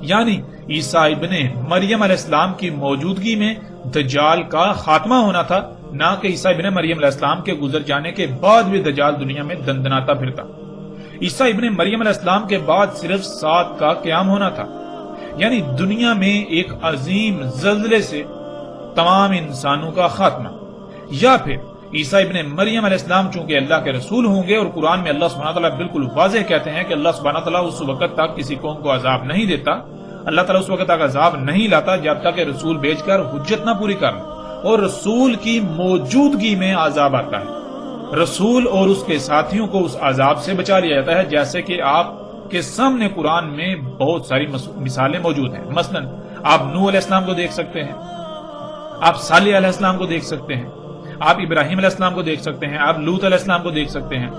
یعنی عیسیٰ ابن مریم علیہ السلام کی موجودگی میں دجال کا خاتمہ ہونا تھا، نہ کہ عیسیٰ ابن مریم علیہ السلام کے گزر جانے کے بعد بھی دجال دنیا میں دندناتا پھرتا۔ عیسیٰ ابن مریم علیہ السلام کے بعد صرف 7 کا قیام ہونا تھا، یعنی دنیا میں ایک عظیم زلزلے سے تمام انسانوں کا خاتمہ، یا پھر عیسیٰ ابن مریم علیہ السلام چونکہ اللہ کے رسول ہوں گے، اور قرآن میں اللہ سبحانہ تعالیٰ بالکل واضح کہتے ہیں کہ اللہ سبحانہ تعالیٰ اس وقت تک کسی قوم کو عذاب نہیں دیتا، اللہ تعالیٰ اس وقت تک عذاب نہیں لاتا جب تک کہ رسول بھیج کر حجت نہ پوری کرنا، اور رسول کی موجودگی میں عذاب آتا ہے، رسول اور اس کے ساتھیوں کو اس عذاب سے بچا لیا جاتا ہے، جیسے کہ آپ کے سامنے قرآن میں بہت ساری مثالیں موجود ہیں۔ مثلا آپ نوح علیہ السلام کو دیکھ سکتے ہیں، آپ صالح علیہ السلام کو دیکھ سکتے ہیں، آپ ابراہیم علیہ السلام کو دیکھ سکتے ہیں، آپ لوط علیہ السلام کو دیکھ سکتے ہیں،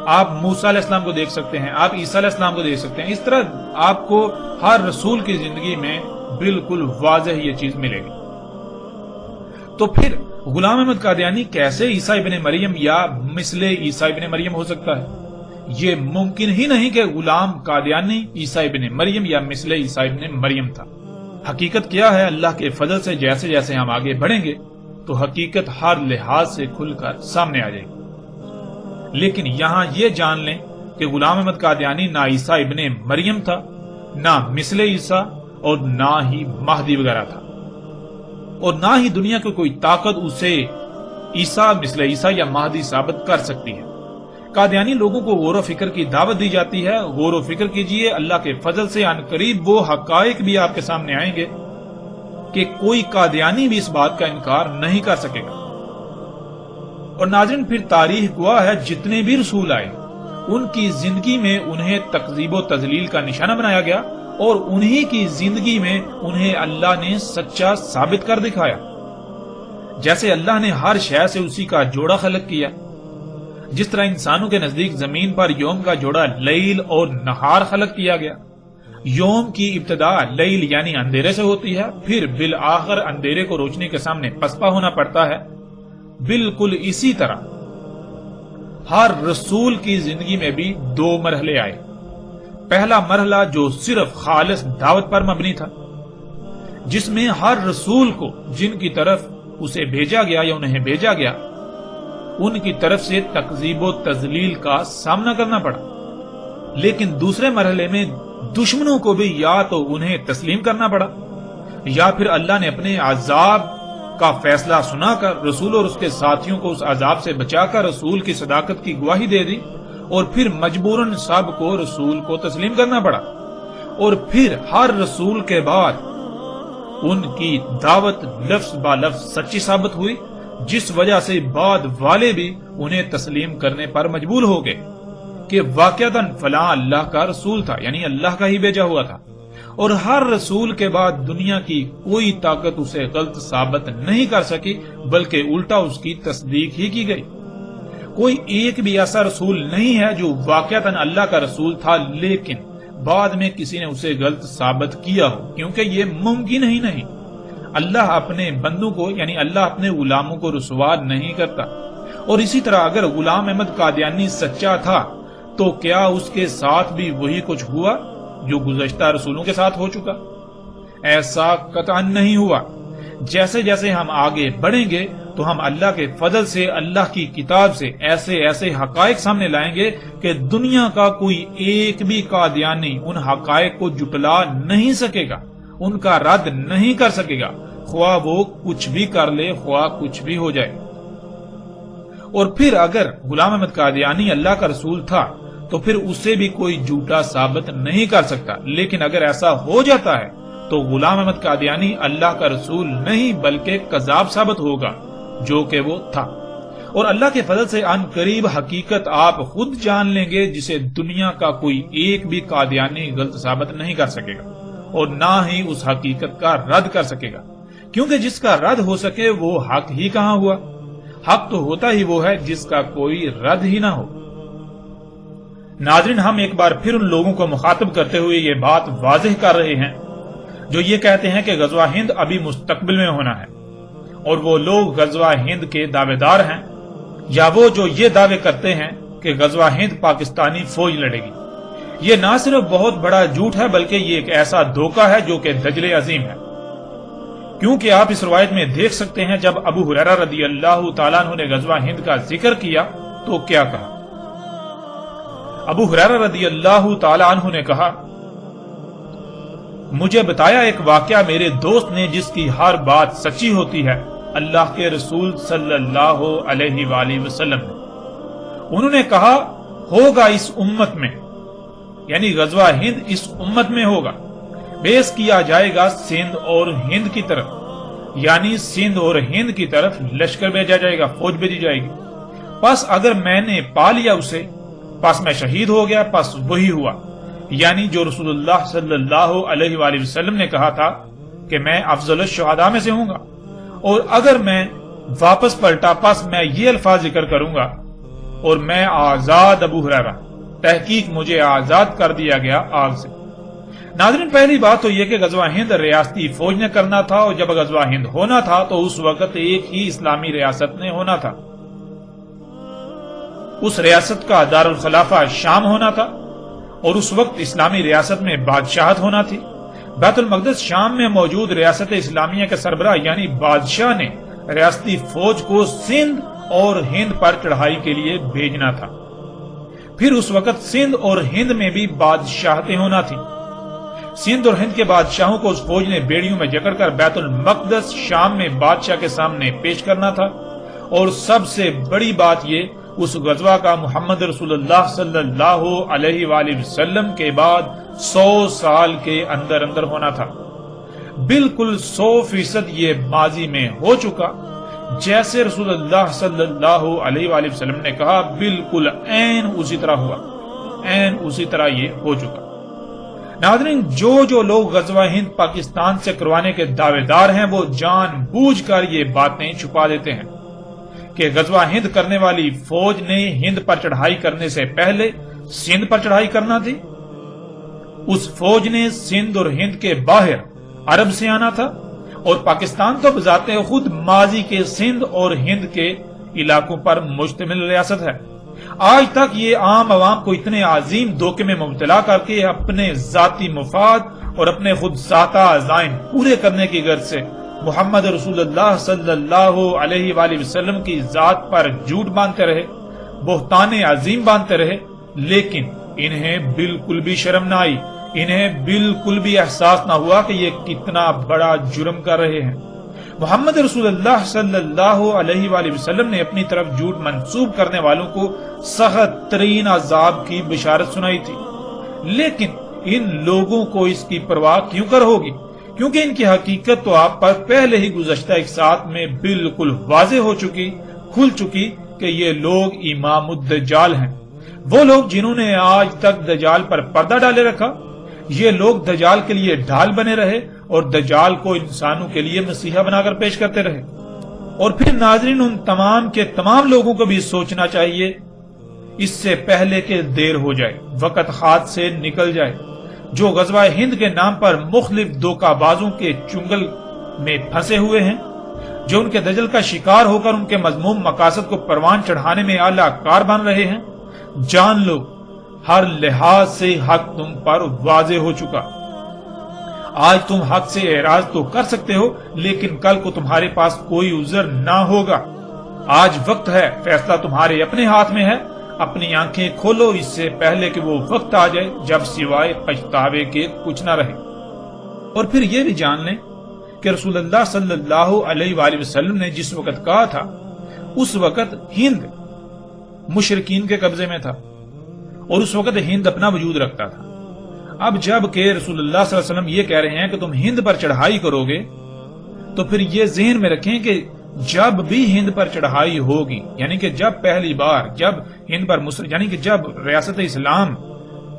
آپ موسیٰ علیہ السلام کو دیکھ سکتے ہیں، آپ عیسیٰ علیہ السلام کو دیکھ سکتے ہیں۔ اس طرح آپ کو ہر رسول کی زندگی میں بالکل واضح یہ چیز ملے گی۔ تو پھر غلام احمد قادیانی کیسے عیسیٰ ابن مریم یا مثل عیسیٰ ابن مریم ہو سکتا ہے؟ یہ ممکن ہی نہیں کہ غلام قادیانی عیسیٰ ابن مریم یا مثل عیسیٰ ابن مریم تھا۔ حقیقت کیا ہے؟ اللہ کے فضل سے جیسے جیسے ہم آگے بڑھیں گے تو حقیقت ہر لحاظ سے کھل کر سامنے آ جائے گی، لیکن یہاں یہ جان لیں کہ غلام احمد قادیانی نہ عیسیٰ ابن مریم تھا، نہ مثل عیسیٰ، اور نہ ہی مہدی وغیرہ تھا، اور نہ ہی دنیا کی کوئی طاقت اسے عیسیٰ، مثل عیسیٰ یا مہدی ثابت کر سکتی ہے۔ قادیانی لوگوں کو غور و فکر کی دعوت دی جاتی ہے، غور و فکر کیجئے، اللہ کے فضل سے عن قریب وہ حقائق بھی آپ کے سامنے آئیں گے کہ کوئی قادیانی بھی اس بات کا انکار نہیں کر سکے گا۔ اور ناظرین، پھر تاریخ گواہ ہے جتنے بھی رسول آئے ان کی زندگی میں انہیں تکذیب و تضلیل کا نشانہ بنایا گیا، اور انہی کی زندگی میں انہیں اللہ نے سچا ثابت کر دکھایا۔ جیسے اللہ نے ہر شے سے اسی کا جوڑا خلق کیا، جس طرح انسانوں کے نزدیک زمین پر یوم کا جوڑا لیل اور نہار خلق کیا گیا۔ یوم کی ابتدا لیل یعنی اندھیرے سے ہوتی ہے، پھر بالآخر اندھیرے کو روشنی کے سامنے پسپا ہونا پڑتا ہے۔ بالکل اسی طرح ہر رسول کی زندگی میں بھی 2 مرحلے آئے۔ پہلا مرحلہ جو صرف خالص دعوت پر مبنی تھا، جس میں ہر رسول کو جن کی طرف اسے بھیجا گیا یا انہیں بھیجا گیا ان کی طرف سے تکذیب و تضلیل کا سامنا کرنا پڑا، لیکن دوسرے مرحلے میں دشمنوں کو بھی یا تو انہیں تسلیم کرنا پڑا، یا پھر اللہ نے اپنے عذاب کا فیصلہ سنا کر رسول اور اس کے ساتھیوں کو اس عذاب سے بچا کر رسول کی صداقت کی گواہی دے دی، اور پھر مجبوراً سب کو رسول کو تسلیم کرنا پڑا، اور پھر ہر رسول کے بعد ان کی دعوت لفظ با لفظ سچی ثابت ہوئی، جس وجہ سے بعد والے بھی انہیں تسلیم کرنے پر مجبور ہو گئے کہ واقعتاً فلاں اللہ کا رسول تھا، یعنی اللہ کا ہی بھیجا ہوا تھا۔ اور ہر رسول کے بعد دنیا کی کوئی طاقت اسے غلط ثابت نہیں کر سکی، بلکہ الٹا اس کی تصدیق ہی کی گئی۔ کوئی ایک بھی ایسا رسول نہیں ہے جو واقعتاً اللہ کا رسول تھا لیکن بعد میں کسی نے اسے غلط ثابت کیا ہو، کیونکہ یہ ممکن ہی نہیں۔ اللہ اپنے بندوں کو یعنی اللہ اپنے غلاموں کو رسوا نہیں کرتا۔ اور اسی طرح اگر غلام احمد قادیانی سچا تھا تو کیا اس کے ساتھ بھی وہی کچھ ہوا جو گزشتہ رسولوں کے ساتھ ہو چکا؟ ایسا قطعاً نہیں ہوا۔ جیسے جیسے ہم آگے بڑھیں گے تو ہم اللہ کے فضل سے، اللہ کی کتاب سے ایسے ایسے حقائق سامنے لائیں گے کہ دنیا کا کوئی ایک بھی قادیانی ان حقائق کو جٹلا نہیں سکے گا، ان کا رد نہیں کر سکے گا، خواہ وہ کچھ بھی کر لے، خواہ کچھ بھی ہو جائے۔ اور پھر اگر غلام احمد قادیانی اللہ کا رسول تھا تو پھر اسے بھی کوئی جھوٹا ثابت نہیں کر سکتا، لیکن اگر ایسا ہو جاتا ہے تو غلام احمد قادیانی اللہ کا رسول نہیں بلکہ کذاب ثابت ہوگا، جو کہ وہ تھا۔ اور اللہ کے فضل سے ان قریب حقیقت آپ خود جان لیں گے جسے دنیا کا کوئی ایک بھی قادیانی غلط ثابت نہیں کر سکے گا اور نہ ہی اس حقیقت کا رد کر سکے گا، کیونکہ جس کا رد ہو سکے وہ حق ہی کہاں ہوا؟ حق تو ہوتا ہی وہ ہے جس کا کوئی رد ہی نہ ہو۔ ناظرین، ہم ایک بار پھر ان لوگوں کو مخاطب کرتے ہوئے یہ بات واضح کر رہے ہیں جو یہ کہتے ہیں کہ غزوہ ہند ابھی مستقبل میں ہونا ہے، اور وہ لوگ غزوہ ہند کے دعوے دار ہیں، یا وہ جو یہ دعوے کرتے ہیں کہ غزوہ ہند پاکستانی فوج لڑے گی۔ یہ نہ صرف بہت بڑا جھوٹ ہے بلکہ یہ ایک ایسا دھوکہ ہے جو کہ دجل عظیم ہے، کیونکہ آپ اس روایت میں دیکھ سکتے ہیں جب ابو ہریرہ رضی اللہ تعالیٰ عنہ نے غزوہ ہند کا ذکر کیا تو کیا کہا؟ ابو ہریرہ رضی اللہ تعالیٰ عنہ نے کہا، مجھے بتایا ایک واقعہ میرے دوست نے جس کی ہر بات سچی ہوتی ہے، اللہ کے رسول صلی اللہ علیہ وآلہ وسلم نے۔ انہوں نے کہا، ہوگا اس امت میں، یعنی غزوہ ہند اس امت میں ہوگا، بیس کیا جائے گا سندھ اور ہند کی طرف، یعنی سندھ اور ہند کی طرف لشکر بھیجا جائے گا، فوج بھیجی جائے گی۔ پس اگر میں نے پا لیا اسے، پس میں شہید ہو گیا، پس وہی ہوا، یعنی جو رسول اللہ صلی اللہ علیہ وآلہ وسلم نے کہا تھا کہ میں افضل الشہداء میں سے ہوں گا۔ اور اگر میں واپس پلٹا پس میں یہ الفاظ ذکر کروں گا، اور میں آزاد ابو ہریرہ، تحقیق مجھے آزاد کر دیا گیا آگ سے۔ ناظرین، پہلی بات تو یہ کہ غزوہ ہند ریاستی فوج نے کرنا تھا، اور جب غزوہ ہند ہونا تھا تو اس وقت ایک ہی اسلامی ریاست نے ہونا تھا۔ اس ریاست کا دارالخلافہ شام ہونا تھا، اور اس وقت اسلامی ریاست میں بادشاہت ہونا تھی۔ بیت المقدس شام میں موجود ریاست اسلامیہ کے سربراہ یعنی بادشاہ نے ریاستی فوج کو سندھ اور ہند پر چڑھائی کے لیے بھیجنا تھا۔ پھر اس وقت سندھ اور ہند میں بھی بادشاہتیں ہونا تھی۔ سندھ اور ہند کے بادشاہوں کو اس فوج نے بیڑیوں میں جکڑ کر بیت المقدس شام میں بادشاہ کے سامنے پیش کرنا تھا۔ اور سب سے بڑی بات یہ، اس غزوہ کا محمد رسول اللہ صلی اللہ علیہ وآلہ وسلم کے بعد 100 سال کے اندر اندر ہونا تھا۔ بالکل 100% یہ ماضی میں ہو چکا، جیسے رسول اللہ صلی اللہ علیہ وآلہ وسلم نے کہا، بالکل عین اسی طرح ہوا، عین اسی طرح یہ ہو چکا۔ ناظرین، جو لوگ غزوہ ہند پاکستان سے کروانے کے دعوے دار ہیں وہ جان بوجھ کر یہ باتیں چھپا دیتے ہیں کہ غزوہ ہند کرنے والی فوج نے ہند پر چڑھائی کرنے سے پہلے سندھ پر چڑھائی کرنا تھی۔ اس فوج نے سندھ اور ہند کے باہر عرب سے آنا تھا، اور پاکستان تو بذات خود ماضی کے سندھ اور ہند کے علاقوں پر مشتمل ریاست ہے۔ آج تک یہ عام عوام کو اتنے عظیم دھوکے میں مبتلا کر کے اپنے ذاتی مفاد اور اپنے خود ساتہ عزائم پورے کرنے کی غرض سے محمد رسول اللہ صلی اللہ علیہ وآلہ وسلم کی ذات پر جھوٹ باندھتے رہے، بہتان عظیم باندھتے رہے، لیکن انہیں بالکل بھی شرم نہ آئی، انہیں بالکل بھی احساس نہ ہوا کہ یہ کتنا بڑا جرم کر رہے ہیں۔ محمد رسول اللہ صلی اللہ علیہ وآلہ وسلم نے اپنی طرف جھوٹ منسوب کرنے والوں کو سخت ترین عذاب کی بشارت سنائی تھی، لیکن ان لوگوں کو اس کی پرواہ کیوں کر ہوگی؟ کیونکہ ان کی حقیقت تو آپ پر پہلے ہی گزشتہ ایک ساتھ میں بالکل واضح ہو چکی، کھل چکی کہ یہ لوگ امام الدجال ہیں، وہ لوگ جنہوں نے آج تک دجال پر پردہ ڈالے رکھا۔ یہ لوگ دجال کے لیے ڈھال بنے رہے اور دجال کو انسانوں کے لیے مسیحا بنا کر پیش کرتے رہے۔ اور پھر ناظرین، ان تمام کے تمام لوگوں کو بھی سوچنا چاہیے اس سے پہلے کہ دیر ہو جائے، وقت ہاتھ سے نکل جائے، جو غزوہ ہند کے نام پر مختلف دھوکہ بازوں کے چنگل میں پھنسے ہوئے ہیں، جو ان کے دجل کا شکار ہو کر ان کے مذموم مقاصد کو پروان چڑھانے میں اعلی کار بن رہے ہیں، جان لو ہر لحاظ سے حق تم پر واضح ہو چکا۔ آج تم حق سے اعراض تو کر سکتے ہو، لیکن کل کو تمہارے پاس کوئی عذر نہ ہوگا۔ آج وقت ہے، فیصلہ تمہارے اپنے ہاتھ میں ہے۔ اپنی آنکھیں کھولو اس سے پہلے کہ وہ وقت آ جائے جب سوائے پچھتاوے کے کچھ نہ رہے۔ اور پھر یہ بھی جان لیں کہ رسول اللہ صلی اللہ علیہ وآلہ وسلم نے جس وقت کہا تھا، اس وقت ہند مشرکین کے قبضے میں تھا، اور اس وقت ہند اپنا وجود رکھتا تھا۔ اب جب کہ رسول اللہ صلی اللہ علیہ وسلم یہ کہہ رہے ہیں کہ تم ہند پر چڑھائی کرو گے، تو پھر یہ ذہن میں رکھیں کہ جب بھی ہند پر چڑھائی ہوگی، یعنی کہ جب پہلی بار جب ہند پر یعنی کہ جب ریاست اسلام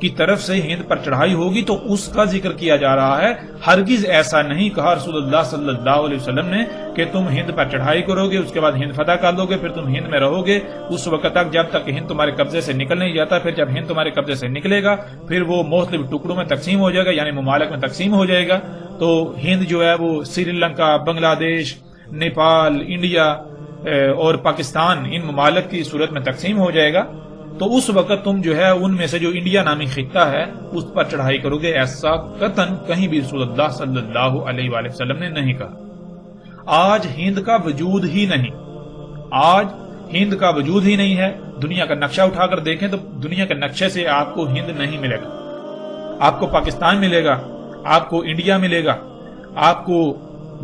کی طرف سے ہند پر چڑھائی ہوگی تو اس کا ذکر کیا جا رہا ہے۔ ہرگز ایسا نہیں کہا رسول اللہ صلی اللہ علیہ وسلم نے کہ تم ہند پر چڑھائی کرو گے، اس کے بعد ہند فتح کر لو گے، پھر تم ہند میں رہو گے اس وقت تک جب تک ہند تمہارے قبضے سے نکل نہیں جاتا۔ پھر جب ہند تمہارے قبضے سے نکلے گا پھر وہ مختلف ٹکڑوں میں تقسیم ہو جائے گا، یعنی ممالک میں تقسیم ہو جائے گا۔ تو ہند جو ہے وہ سری لنکا، بنگلہ دیش، نیپال، انڈیا اور پاکستان، ان ممالک کی صورت میں تقسیم ہو جائے گا۔ تو اس وقت تم جو ہے ان میں سے جو انڈیا نامی خطہ ہے اس پر چڑھائی کرو گے، ایسا قطعاً کہیں بھی رسول اللہ صلی اللہ علیہ وآلہ وسلم نے نہیں کہا۔ آج ہند کا وجود ہی نہیں، آج ہند کا وجود ہی نہیں ہے۔ دنیا کا نقشہ اٹھا کر دیکھیں تو دنیا کے نقشے سے آپ کو ہند نہیں ملے گا، آپ کو پاکستان ملے گا، آپ کو انڈیا ملے گا، آپ کو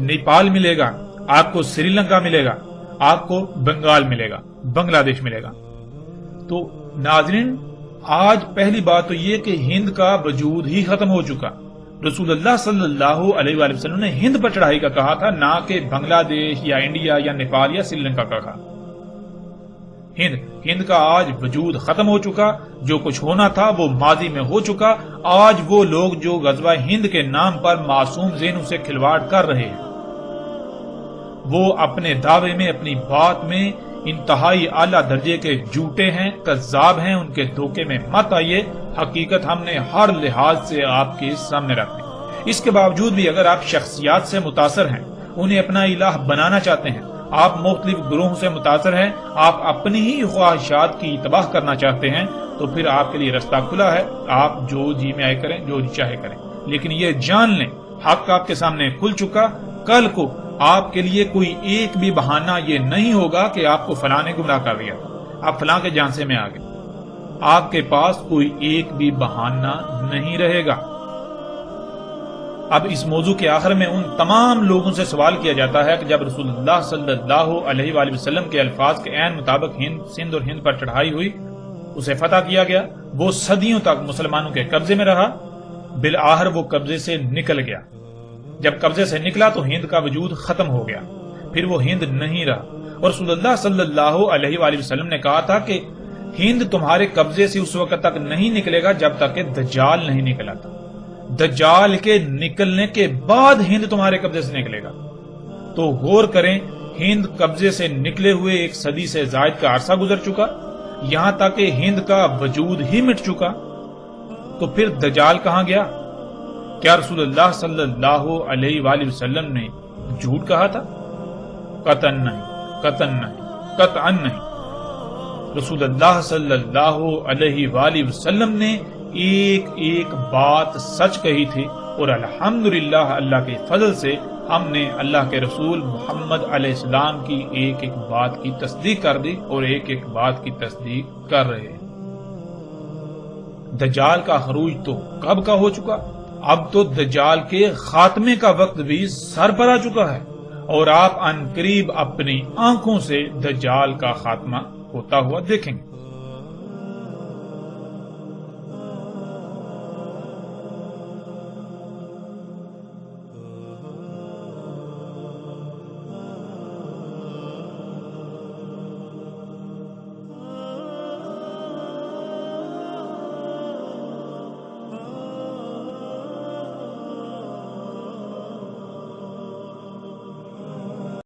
نیپال ملے گا، آپ کو سری لنکا ملے گا، آپ کو بنگال ملے گا، بنگلہ دیش ملے گا۔ تو ناظرین، آج پہلی بات تو یہ کہ ہند کا وجود ہی ختم ہو چکا۔ رسول اللہ صلی اللہ علیہ وآلہ وسلم نے ہند پر چڑھائی کا کہا تھا، نہ کہ بنگلہ دیش یا انڈیا یا نیپال یا سری لنکا کا کہا۔ ہند کا آج وجود ختم ہو چکا، جو کچھ ہونا تھا وہ ماضی میں ہو چکا۔ آج وہ لوگ جو غزوہ ہند کے نام پر معصوم ذہنوں سے کھلواڑ کر رہے ہیں، وہ اپنے دعوے میں، اپنی بات میں انتہائی اعلیٰ درجے کے جھوٹے ہیں، کذاب ہیں۔ ان کے دھوکے میں مت آئیے، حقیقت ہم نے ہر لحاظ سے آپ کے سامنے رکھ دی۔ اس کے باوجود بھی اگر آپ شخصیات سے متاثر ہیں، انہیں اپنا الہ بنانا چاہتے ہیں، آپ مختلف گروہوں سے متاثر ہیں، آپ اپنی ہی خواہشات کی تباہ کرنا چاہتے ہیں، تو پھر آپ کے لیے رستہ کھلا ہے، آپ جو جی میں آئے کریں، جو جی چاہے کریں۔ لیکن یہ جان لیں، حق آپ کے سامنے کھل چکا۔ کل کو آپ کے لیے کوئی ایک بھی بہانہ یہ نہیں ہوگا کہ آپ کو فلاں نے گمراہ کر دیا، آپ فلاں کے جانسے میں آ گئے۔ آپ کے پاس کوئی ایک بھی بہانہ نہیں رہے گا۔ اب اس موضوع کے آخر میں ان تمام لوگوں سے سوال کیا جاتا ہے کہ جب رسول اللہ صلی اللہ علیہ وآلہ وسلم کے الفاظ کے عین مطابق سندھ اور ہند پر چڑھائی ہوئی، اسے فتح کیا گیا، وہ صدیوں تک مسلمانوں کے قبضے میں رہا، بالآخر وہ قبضے سے نکل گیا۔ جب قبضے سے نکلا تو ہند کا وجود ختم ہو گیا، پھر وہ ہند نہیں رہا۔ اور رسول اللہ صلی اللہ علیہ وآلہ وسلم نے کہا تھا کہ ہند تمہارے قبضے سے اس وقت تک نہیں نکلے گا جب تک کہ دجال نہیں نکلا تھا۔ دجال کے نکلنے کے بعد ہند تمہارے قبضے سے نکلے گا۔ تو غور کریں، ہند قبضے سے نکلے ہوئے ایک صدی سے زائد کا عرصہ گزر چکا، یہاں تک کہ ہند کا وجود ہی مٹ چکا۔ تو پھر دجال کہاں گیا؟ کیا رسول اللہ صلی اللہ علیہ وآلہ وسلم نے جھوٹ کہا تھا؟ قطعاً نہیں، قطعاً نہیں، قطعاً نہیں۔ رسول اللہ صلی اللہ علیہ وآلہ وسلم نے ایک ایک بات سچ کہی تھی، اور الحمدللہ اللہ کے فضل سے ہم نے اللہ کے رسول محمد علیہ السلام کی ایک ایک بات کی تصدیق کر دی اور ایک ایک بات کی تصدیق کر رہے ہیں۔ دجال کا خروج تو کب کا ہو چکا، اب تو دجال کے خاتمے کا وقت بھی سر پر آ چکا ہے، اور آپ عنقریب اپنی آنکھوں سے دجال کا خاتمہ ہوتا ہوا دیکھیں گے۔